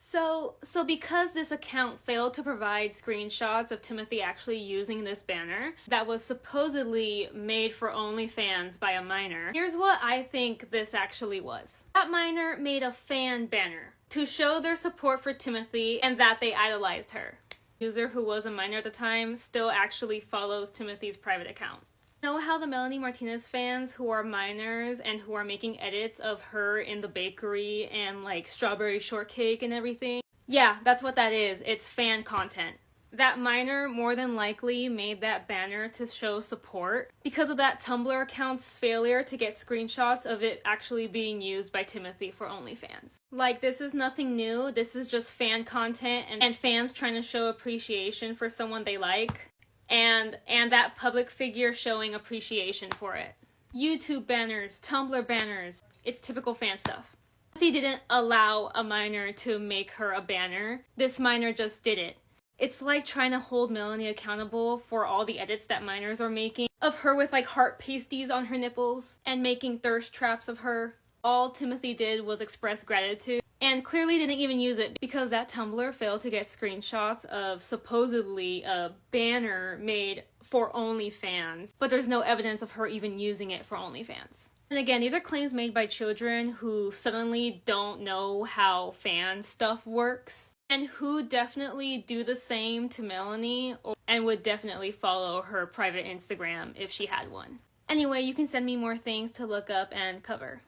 So because this account failed to provide screenshots of Timothy actually using this banner that was supposedly made for OnlyFans by a minor, here's what I think this actually was. That minor made a fan banner to show their support for Timothy and that they idolized her. The user who was a minor at the time still actually follows Timothy's private account. Know how the Melanie Martinez fans who are minors and who are making edits of her in the bakery and like strawberry shortcake and everything? Yeah, that's what that is. It's fan content. That minor more than likely made that banner to show support because of that Tumblr account's failure to get screenshots of it actually being used by Timothy for OnlyFans. Like, this is nothing new. This is just fan content and fans trying to show appreciation for someone they like. And that public figure showing appreciation for it. YouTube banners, Tumblr banners, it's typical fan stuff. Timothy didn't allow a minor to make her a banner. This minor just did it. It's like trying to hold Melanie accountable for all the edits that minors are making of her with like heart pasties on her nipples and making thirst traps of her. All Timothy did was express gratitude and clearly didn't even use it because that Tumblr failed to get screenshots of supposedly a banner made for OnlyFans, but there's no evidence of her even using it for OnlyFans. And again, these are claims made by children who suddenly don't know how fan stuff works and who definitely do the same to Melanie and would definitely follow her private Instagram if she had one. Anyway, you can send me more things to look up and cover.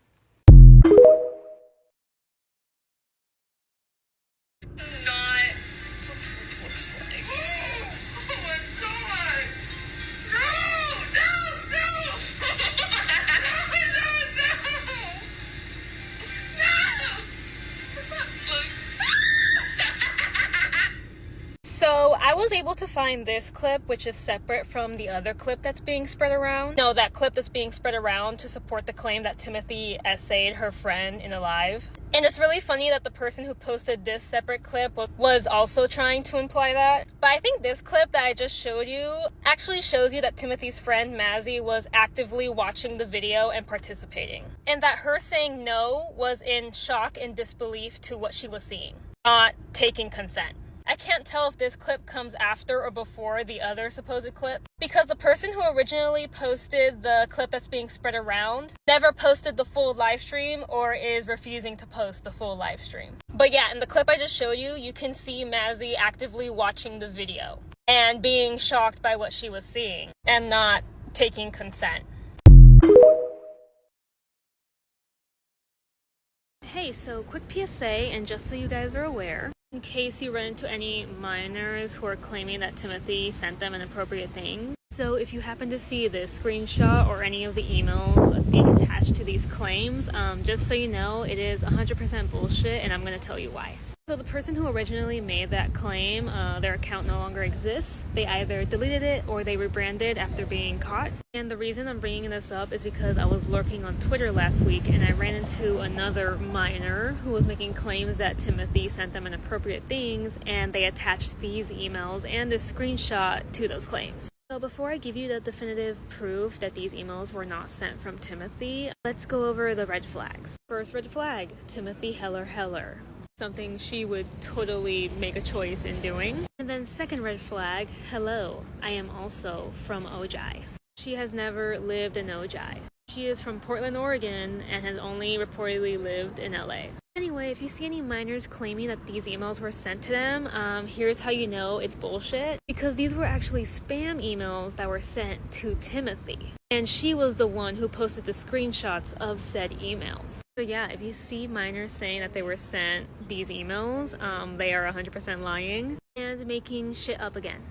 So I was able to find this clip, which is separate from the other clip that's being spread around. No, that clip that's being spread around to support the claim that Timothy essayed her friend in a live. And it's really funny that the person who posted this separate clip was also trying to imply that. But I think this clip that I just showed you actually shows you that Timothy's friend Mazzy was actively watching the video and participating. And that her saying no was in shock and disbelief to what she was seeing, not taking consent. I can't tell if this clip comes after or before the other supposed clip, because the person who originally posted the clip that's being spread around never posted the full live stream or is refusing to post the full live stream. But yeah, in the clip I just showed you, you can see Mazzy actively watching the video and being shocked by what she was seeing and not taking consent. Hey, so quick PSA, and just so you guys are aware, in case you run into any minors who are claiming that Timothy sent them inappropriate things. So if you happen to see this screenshot or any of the emails being attached to these claims, just so you know, it is 100% bullshit, and I'm going to tell you why. So the person who originally made that claim, their account no longer exists. They either deleted it or they rebranded after being caught. And the reason I'm bringing this up is because I was lurking on Twitter last week and I ran into another minor who was making claims that Timothy sent them inappropriate things, and they attached these emails and this screenshot to those claims. So before I give you the definitive proof that these emails were not sent from Timothy, let's go over the red flags. First red flag, Timothy Heller. Something she would totally make a choice in doing. And then second red flag, hello, I am also from Ojai. She has never lived in Ojai. She is from Portland, Oregon, and has only reportedly lived in LA. Anyway, if you see any minors claiming that these emails were sent to them, here's how you know it's bullshit. Because these were actually spam emails that were sent to Timothy. And she was the one who posted the screenshots of said emails. So yeah, if you see minors saying that they were sent these emails, they are 100% lying and making shit up again.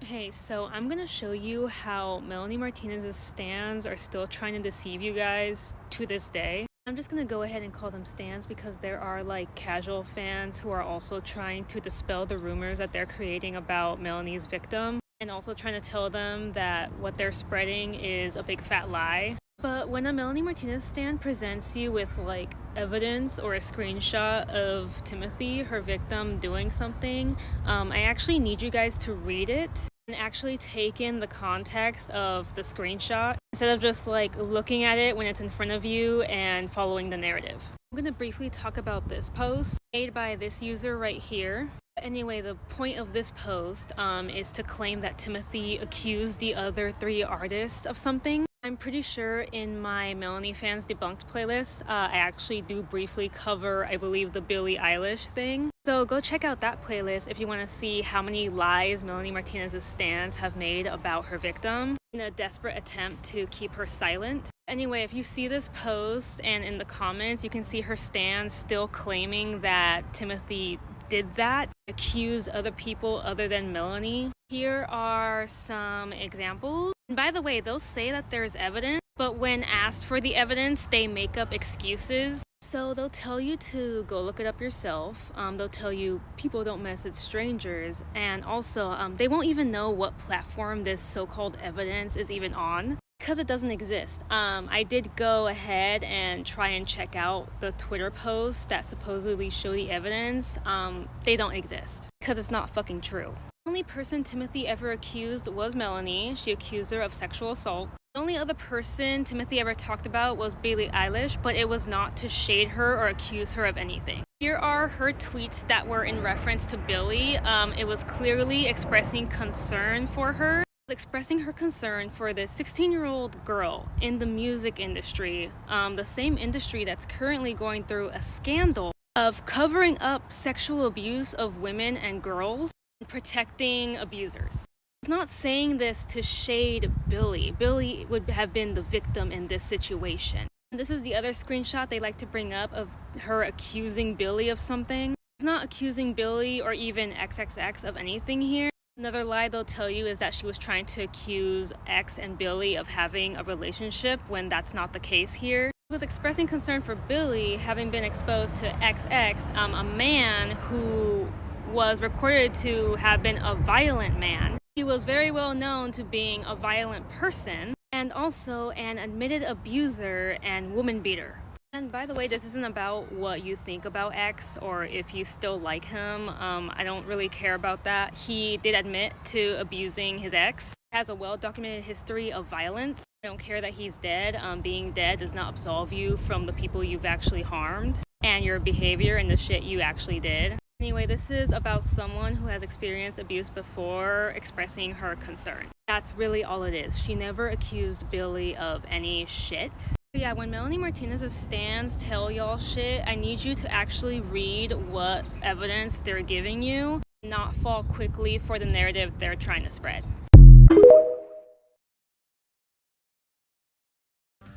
Hey, so I'm gonna show you how Melanie Martinez's stans are still trying to deceive you guys to this day. I'm just gonna go ahead and call them stans because there are like casual fans who are also trying to dispel the rumors that they're creating about Melanie's victim, and also trying to tell them that what they're spreading is a big fat lie. But when a Melanie Martinez stan presents you with like evidence or a screenshot of Timothy, her victim, doing something, I actually need you guys to read it and actually take in the context of the screenshot instead of just like looking at it when it's in front of you and following the narrative. I'm gonna briefly talk about this post made by this user right here. Anyway, the point of this post is to claim that Timothy accused the other 3 artists of something. I'm pretty sure in my Melanie Fans Debunked playlist, I actually do briefly cover, I believe, the Billie Eilish thing. So go check out that playlist if you want to see how many lies Melanie Martinez's stans have made about her victim in a desperate attempt to keep her silent. Anyway, if you see this post and in the comments, you can see her stans still claiming that Timothy did that, accused other people other than Melanie. Here are some examples. And by the way, they'll say that there's evidence, but when asked for the evidence, they make up excuses. So they'll tell you to go look it up yourself. They'll tell you people don't message strangers. And also, they won't even know what platform this so-called evidence is even on, because it doesn't exist. I did go ahead and try and check out the Twitter posts that supposedly show the evidence. They don't exist, because it's not fucking true. The only person Timothy ever accused was Melanie. She accused her of sexual assault. The only other person Timothy ever talked about was Billie Eilish, but it was not to shade her or accuse her of anything. Here are her tweets that were in reference to Billie. It was clearly expressing concern for her. Expressing her concern for this 16-year-old girl in the music industry, the same industry that's currently going through a scandal of covering up sexual abuse of women and girls and protecting abusers. It's not saying this to shade Billie. Billie would have been the victim in this situation. And this is the other screenshot they like to bring up of her accusing Billie of something. It's not accusing Billie or even XXX of anything here. Another lie they'll tell you is that she was trying to accuse X and Billie of having a relationship when that's not the case here. She was expressing concern for Billie having been exposed to XX, a man who was recorded to have been a violent man. He was very well known to being a violent person and also an admitted abuser and woman beater. And by the way, this isn't about what you think about X or if you still like him. I don't really care about that. He did admit to abusing his ex. He has a well-documented history of violence. I don't care that he's dead. Being dead does not absolve you from the people you've actually harmed and your behavior and the shit you actually did. Anyway, this is about someone who has experienced abuse before expressing her concern. That's really all it is. She never accused Billie of any shit. Yeah, when Melanie Martinez's stans tell y'all shit, I need you to actually read what evidence they're giving you, not fall quickly for the narrative they're trying to spread.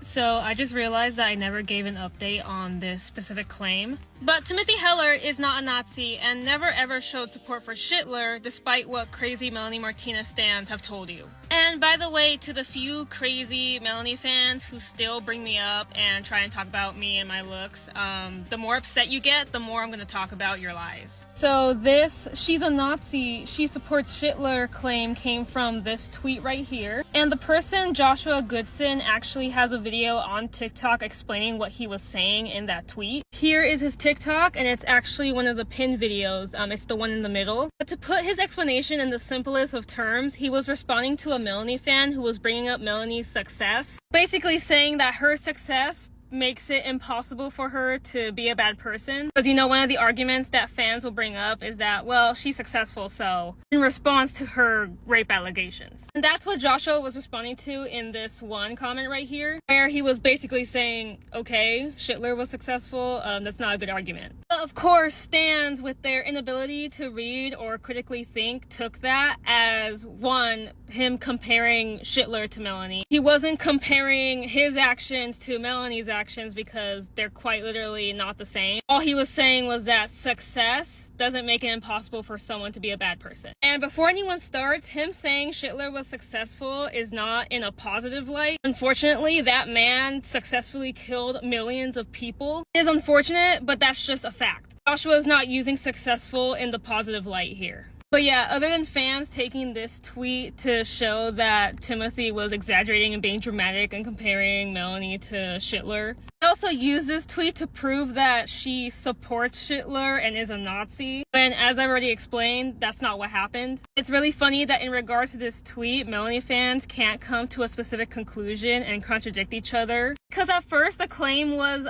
So I just realized that I never gave an update on this specific claim. But Timothy Heller is not a Nazi and never ever showed support for Hitler, despite what crazy Melanie Martinez stans have told you. And by the way, to the few crazy Melanie fans who still bring me up and try and talk about me and my looks, the more upset you get, the more I'm going to talk about your lies. So this "she's a Nazi, she supports Hitler" claim came from this tweet right here. And the person, Joshua Goodson, actually has a video on TikTok explaining what he was saying in that tweet. Here is his TikTok, and it's actually one of the pinned videos. It's the one in the middle. But to put his explanation in the simplest of terms, he was responding to a Melanie fan who was bringing up Melanie's success, basically saying that her success makes it impossible for her to be a bad person. Because, you know, one of the arguments that fans will bring up is that, well, she's successful, so, in response to her rape allegations. And that's what Joshua was responding to in this one comment right here, where he was basically saying, okay, Hitler was successful, that's not a good argument. But of course, stans, with their inability to read or critically think, took that as, one, him comparing Hitler to Melanie. He wasn't comparing his actions to Melanie's actions because they're quite literally not the same. All he was saying was that success doesn't make it impossible for someone to be a bad person. And before anyone starts, him saying Hitler was successful is not in a positive light. Unfortunately, that man successfully killed millions of people. It is unfortunate, but that's just a fact. Joshua is not using successful in the positive light here. But yeah, other than fans taking this tweet to show that Timothy was exaggerating and being dramatic and comparing Melanie to Hitler, I also use this tweet to prove that she supports Hitler and is a Nazi, when, as I've already explained, that's not what happened. It's really funny that in regards to this tweet, Melanie fans can't come to a specific conclusion and contradict each other. Because at first the claim was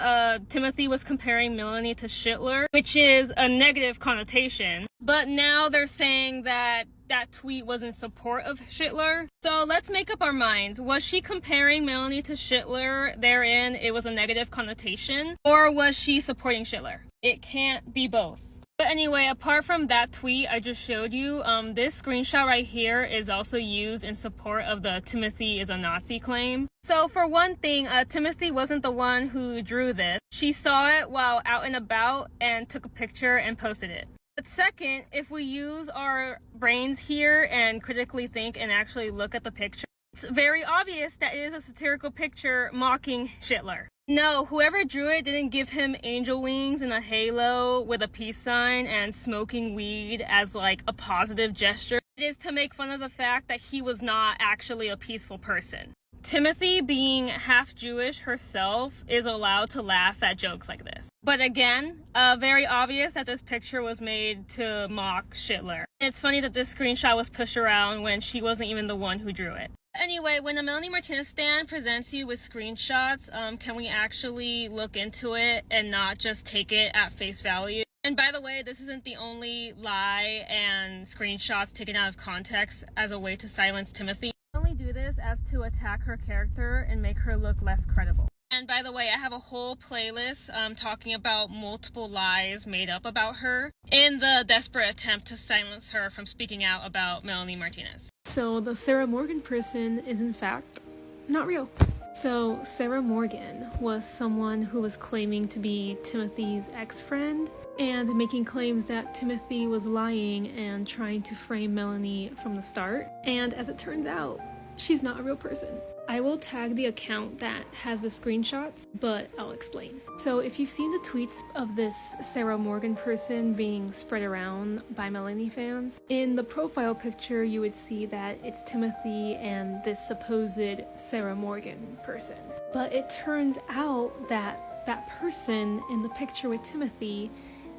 Timothy was comparing Melanie to Hitler, which is a negative connotation. But now they're saying that that tweet was in support of Schindler. So let's make up our minds. Was she comparing Melanie to Schindler? Therein, it was a negative connotation. Or was she supporting Schindler? It can't be both. But anyway, apart from that tweet I just showed you, this screenshot right here is also used in support of the Timothy is a Nazi claim. So for one thing, Timothy wasn't the one who drew this. She saw it while out and about and took a picture and posted it. But second, if we use our brains here and critically think and actually look at the picture, it's very obvious that it is a satirical picture mocking Schindler. No, whoever drew it didn't give him angel wings and a halo with a peace sign and smoking weed as like a positive gesture. It is to make fun of the fact that he was not actually a peaceful person. Timothy, being half Jewish herself, is allowed to laugh at jokes like this. But again, very obvious that this picture was made to mock Schindler. It's funny that this screenshot was pushed around when she wasn't even the one who drew it. Anyway, when the Melanie Martinez stand presents you with screenshots, can we actually look into it and not just take it at face value? And by the way, this isn't the only lie and screenshots taken out of context as a way to silence Timothy. Only do this as to attack her character and make her look less credible. And by the way, I have a whole playlist talking about multiple lies made up about her in the desperate attempt to silence her from speaking out about Melanie Martinez. So the Sarah Morgan person is in fact not real. So Sarah Morgan was someone who was claiming to be Timothy's ex-friend and making claims that Timothy was lying and trying to frame Melanie from the start. And as it turns out, she's not a real person. I will tag the account that has the screenshots, but I'll explain. So if you've seen the tweets of this Sarah Morgan person being spread around by Melanie fans, in the profile picture you would see that it's Timothy and this supposed Sarah Morgan person. But it turns out that that person in the picture with Timothy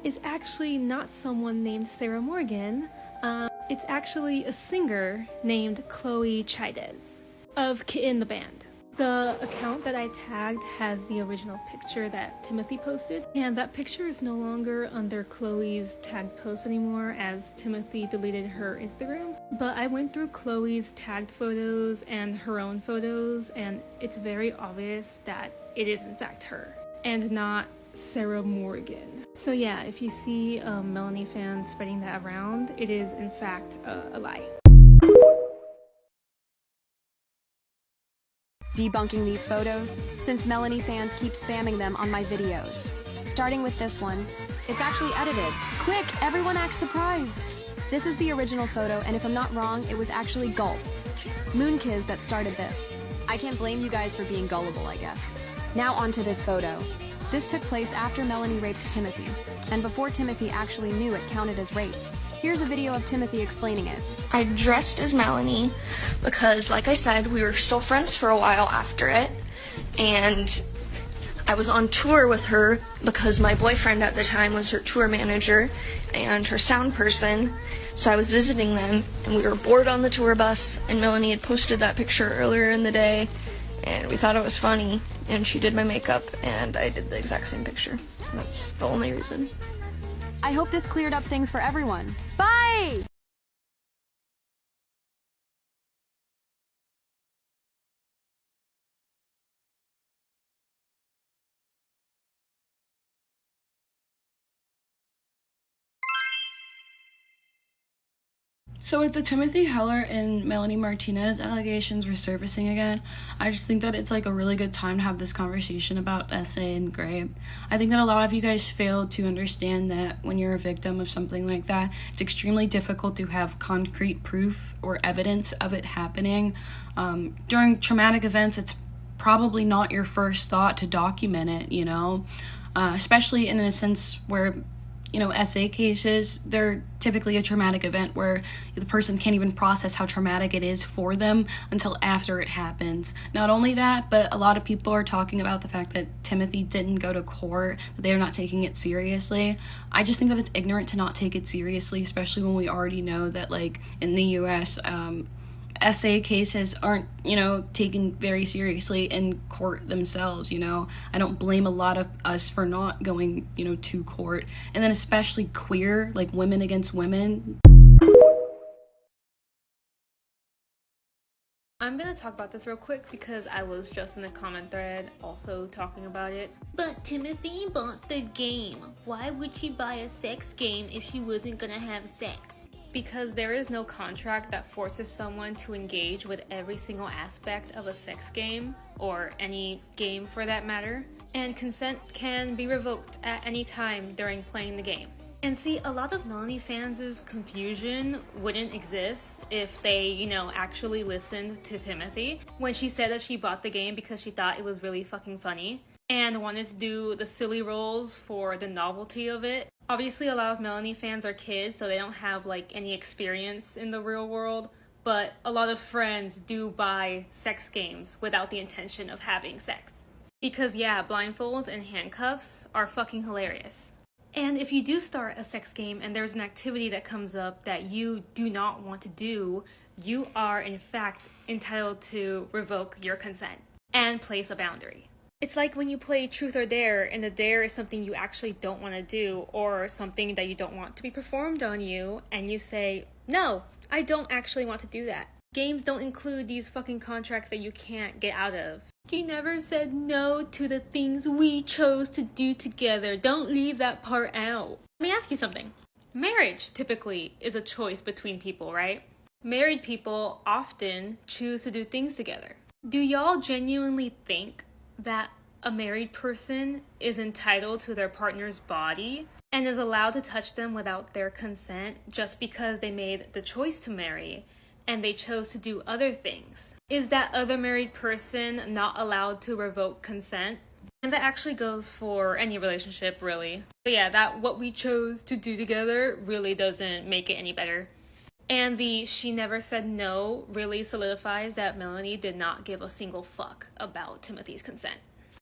is actually not someone named Sarah Morgan. It's actually a singer named Chloe Chaidez of Kitten the Band. The account that I tagged has the original picture that Timothy posted, and that picture is no longer under Chloe's tagged post anymore as Timothy deleted her Instagram. But I went through Chloe's tagged photos and her own photos, and it's very obvious that it is in fact her and not Sarah Morgan. So yeah, if you see Melanie fans spreading that around, it is in fact a lie. Debunking these photos, since Melanie fans keep spamming them on my videos. Starting with this one. It's actually edited. Quick, everyone act surprised. This is the original photo, and if I'm not wrong, it was actually Gulp, Moonkiz, that started this. I can't blame you guys for being gullible, I guess. Now onto this photo. This took place after Melanie raped Timothy, and before Timothy actually knew it counted as rape. Here's a video of Timothy explaining it. I dressed as Melanie because, like I said, we were still friends for a while after it, and I was on tour with her because my boyfriend at the time was her tour manager and her sound person, so I was visiting them, and we were bored on the tour bus, and Melanie had posted that picture earlier in the day, and we thought it was funny, and she did my makeup, and I did the exact same picture. That's the only reason. I hope this cleared up things for everyone. Bye! So with the Timothy Heller and Melanie Martinez allegations resurfacing again, I just think that it's like a really good time to have this conversation about SA and Grape. I think that a lot of you guys fail to understand that when you're a victim of something like that, it's extremely difficult to have concrete proof or evidence of it happening. During traumatic events, it's probably not your first thought to document it, you know, especially in a sense where, you know, SA cases, they're typically a traumatic event where the person can't even process how traumatic it is for them until after it happens. Not only that, but a lot of people are talking about the fact that Timothy didn't go to court, that they're not taking it seriously. I just think that it's ignorant to not take it seriously, especially when we already know that, like, in the US, SA cases aren't, you know, taken very seriously in court themselves, you know. I don't blame a lot of us for not going, you know, to court. And then especially queer, like women against women. I'm gonna talk about this real quick because I was just in the comment thread also talking about it. But Timothy bought the game. Why would she buy a sex game if she wasn't gonna have sex? Because there is no contract that forces someone to engage with every single aspect of a sex game, or any game for that matter, and consent can be revoked at any time during playing the game. And see, a lot of Melanie fans' confusion wouldn't exist if they, actually listened to Timothy when she said that she bought the game because she thought it was really fucking funny and wanted to do the silly roles for the novelty of it. Obviously, a lot of Melanie fans are kids, so they don't have any experience in the real world, but a lot of friends do buy sex games without the intention of having sex. Because blindfolds and handcuffs are fucking hilarious. And if you do start a sex game and there's an activity that comes up that you do not want to do, you are in fact entitled to revoke your consent and place a boundary. It's like when you play Truth or Dare and the dare is something you actually don't want to do or something that you don't want to be performed on you, and you say, no, I don't actually want to do that. Games don't include these fucking contracts that you can't get out of. He never said no to the things we chose to do together. Don't leave that part out. Let me ask you something. Marriage typically is a choice between people, right? Married people often choose to do things together. Do y'all genuinely think that a married person is entitled to their partner's body and is allowed to touch them without their consent just because they made the choice to marry and they chose to do other things? Is that other married person not allowed to revoke consent? And that actually goes for any relationship, really. But that what we chose to do together really doesn't make it any better. And the she never said no really solidifies that Melanie did not give a single fuck about Timothy's consent.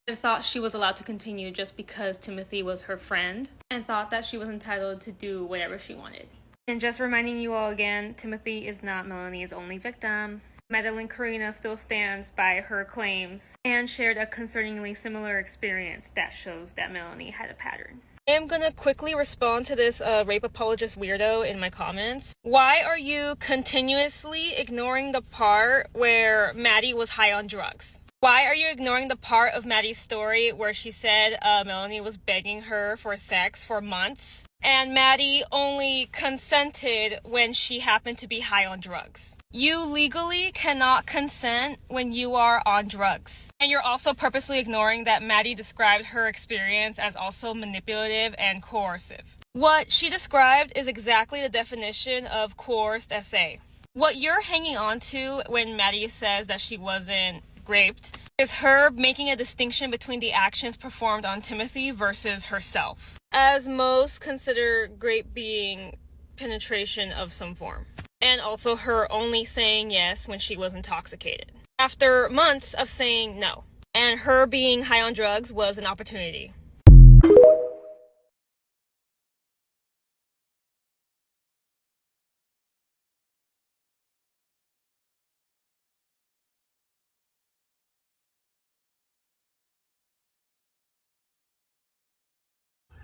And thought she was allowed to continue just because Timothy was her friend, and thought that she was entitled to do whatever she wanted. And just reminding you all again, Timothy is not Melanie's only victim. Madeline Carina still stands by her claims and shared a concerningly similar experience that shows that Melanie had a pattern. I am gonna quickly respond to this rape apologist weirdo in my comments. Why are you continuously ignoring the part where Maddie was high on drugs? Why are you ignoring the part of Maddie's story where she said Melanie was begging her for sex for months and Maddie only consented when she happened to be high on drugs? You legally cannot consent when you are on drugs. And you're also purposely ignoring that Maddie described her experience as also manipulative and coercive. What she described is exactly the definition of coerced SA. What you're hanging on to when Maddie says that she wasn't raped is her making a distinction between the actions performed on Timothy versus herself, as most consider rape being penetration of some form, and also her only saying yes when she was intoxicated, after months of saying no, and her being high on drugs was an opportunity.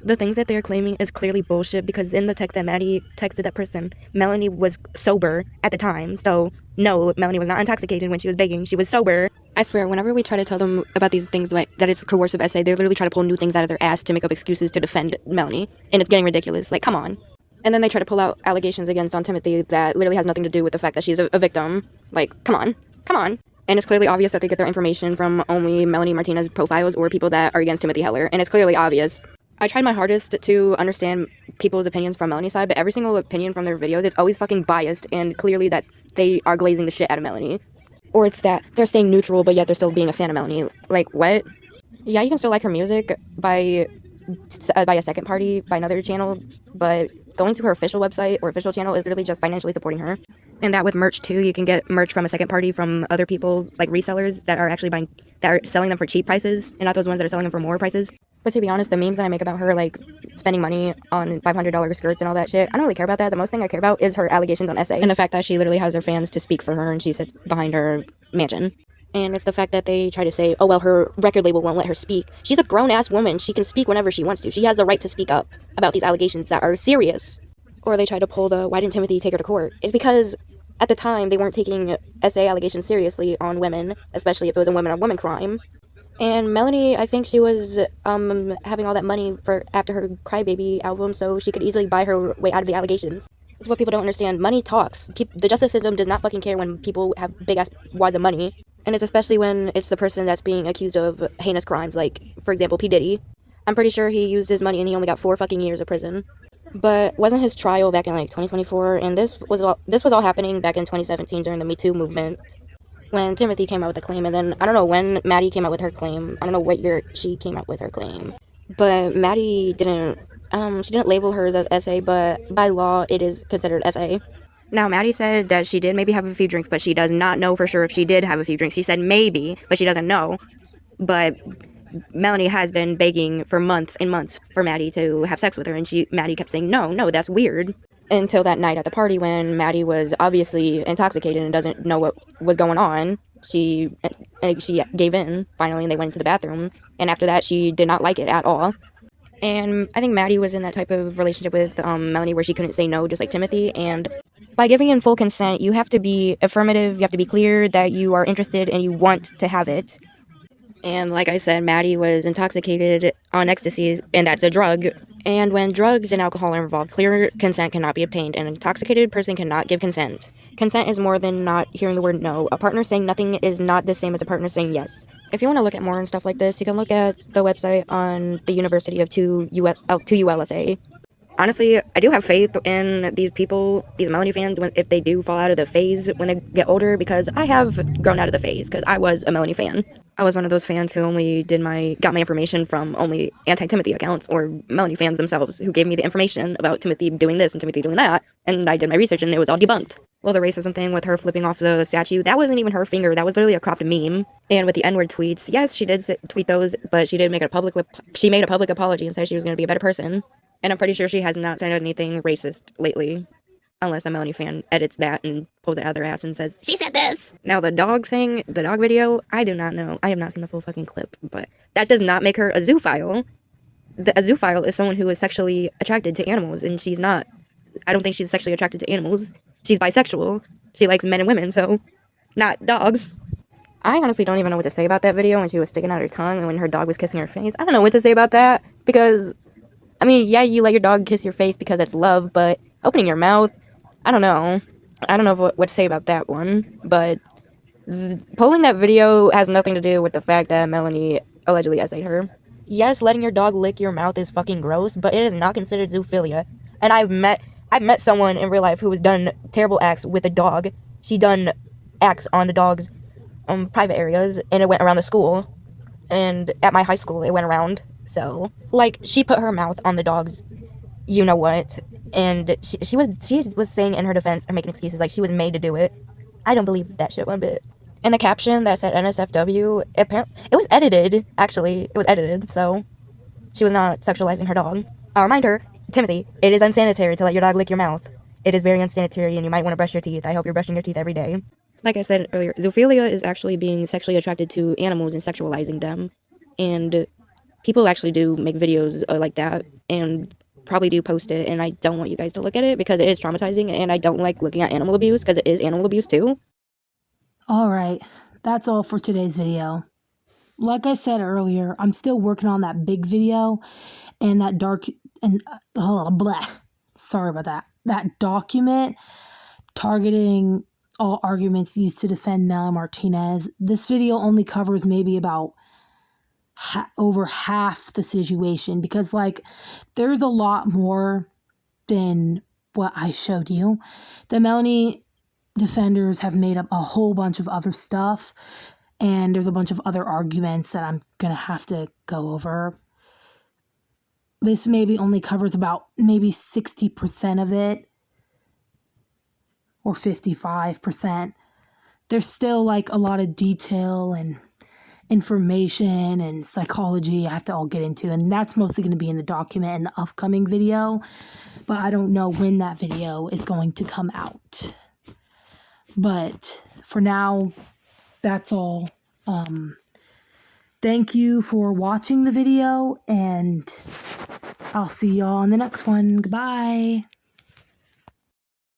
The things that they're claiming is clearly bullshit, because in the text that Maddie texted that person, Melanie was sober at the time. So no, Melanie was not intoxicated when she was begging. She was sober. I swear, whenever we try to tell them about these things that it's coercive essay, they literally try to pull new things out of their ass to make up excuses to defend Melanie. And it's getting ridiculous. Like, come on. And then they try to pull out allegations against on Timothy that literally has nothing to do with the fact that she's a victim. Like, come on. Come on. And it's clearly obvious that they get their information from only Melanie Martinez profiles or people that are against Timothy Heller. And it's clearly obvious. I tried my hardest to understand people's opinions from Melanie's side, but every single opinion from their videos, it's always fucking biased and clearly that they are glazing the shit out of Melanie. Or it's that they're staying neutral, but yet they're still being a fan of Melanie. Like, what? Yeah, you can still like her music by a second party, by another channel, but going to her official website or official channel is literally just financially supporting her. And that with merch too, you can get merch from a second party from other people, like resellers that are actually that are selling them for cheap prices, and not those ones that are selling them for more prices. But to be honest, the memes that I make about her, like spending money on $500 skirts and all that shit, I don't really care about that. The most thing I care about is her allegations on essay and the fact that she literally has her fans to speak for her and she sits behind her mansion. And it's the fact that they try to say, oh, well, her record label won't let her speak. She's a grown-ass woman. She can speak whenever she wants to. She has the right to speak up about these allegations that are serious. Or they try to pull the, why didn't Timothy take her to court? It's because At the time, they weren't taking SA allegations seriously on women, especially if it was a women-on-woman crime. And Melanie, I think she was having all that money for after her Crybaby album, so she could easily buy her way out of the allegations. It's what people don't understand. Money talks. The justice system does not fucking care when people have big-ass wads of money. And it's especially when it's the person that's being accused of heinous crimes, like, for example, P. Diddy. I'm pretty sure he used his money and he only got 4 fucking years of prison. But wasn't his trial back in, like, 2024? And this was all happening back in 2017 during the Me Too movement, when Timothy came out with a claim, and then I don't know when Maddie came out with her claim. I don't know what year she came out with her claim. But Maddie didn't, she didn't label hers as SA, but by law, it is considered SA. Now, Maddie said that she did maybe have a few drinks, but she does not know for sure if she did have a few drinks. She said maybe, but she doesn't know. But Melanie has been begging for months and months for Maddie to have sex with her, and Maddie kept saying, no, that's weird. Until that night at the party when Maddie was obviously intoxicated and doesn't know what was going on. She gave in, finally, and they went into the bathroom. And after that, she did not like it at all. And I think Maddie was in that type of relationship with Melanie where she couldn't say no, just like Timothy. And by giving in full consent, you have to be affirmative, you have to be clear that you are interested and you want to have it. And like I said, Maddie was intoxicated on ecstasy, and that's a drug. And when drugs and alcohol are involved, clear consent cannot be obtained. An intoxicated person cannot give consent. Consent is more than not hearing the word no. A partner saying nothing is not the same as a partner saying yes. If you want to look at more and stuff like this, you can look at the website on the University of 2ULSA. Honestly, I do have faith in these people, these Melanie fans, if they do fall out of the phase when they get older, because I have grown out of the phase, because I was a Melanie fan. I was one of those fans who only got my information from only anti-Timothy accounts, or Melanie fans themselves, who gave me the information about Timothy doing this and Timothy doing that, and I did my research and it was all debunked. Well, the racism thing with her flipping off the statue, that wasn't even her finger, that was literally a cropped meme. And with the N-word tweets, yes, she did tweet those, but she did make she made a public apology and said she was going to be a better person. And I'm pretty sure she has not said anything racist lately. Unless a Melanie fan edits that and pulls it out of their ass and says, she said this! Now the dog thing, the dog video, I do not know. I have not seen the full fucking clip, but that does not make her a zoophile. A zoophile is someone who is sexually attracted to animals, and she's not. I don't think she's sexually attracted to animals. She's bisexual. She likes men and women, so not dogs. I honestly don't even know what to say about that video when she was sticking out her tongue and when her dog was kissing her face. I don't know what to say about that, because I mean, yeah, you let your dog kiss your face because it's love, but opening your mouth, I don't know. I don't know what to say about that one, but pulling that video has nothing to do with the fact that Melanie allegedly essayed her. Yes, letting your dog lick your mouth is fucking gross, but it is not considered zoophilia. And I've met someone in real life who has done terrible acts with a dog. She done acts on the dog's private areas, and it went around the school. And at my high school, it went around. So, like, she put her mouth on the dog's you know what, and she was saying in her defense or making excuses like she was made to do it. I don't believe that shit one bit. And the caption that said NSFW, apparently it was edited. Actually, it was edited, so she was not sexualizing her dog. I'll remind her, Timothy, it is unsanitary to let your dog lick your mouth. It is very unsanitary, and you might want to brush your teeth. I hope you're brushing your teeth every day. Like I said earlier, zoophilia is actually being sexually attracted to animals and sexualizing them. And people actually do make videos like that and probably do post it, and I don't want you guys to look at it because it is traumatizing, and I don't like looking at animal abuse because it is animal abuse too. Alright, that's all for today's video. Like I said earlier, I'm still working on that big video and that sorry about that. That document targeting all arguments used to defend Melanie Martinez. This video only covers maybe about over half the situation because, like, there's a lot more than what I showed you. The Melanie defenders have made up a whole bunch of other stuff, and there's a bunch of other arguments that I'm gonna have to go over. This maybe only covers about maybe 60% of it, or 55%. There's still like a lot of detail and information and psychology I have to all get into, and that's mostly going to be in the document in the upcoming video, but I don't know when that video is going to come out. But for now, that's all. Thank you for watching the video, and I'll see y'all in the next one. Goodbye.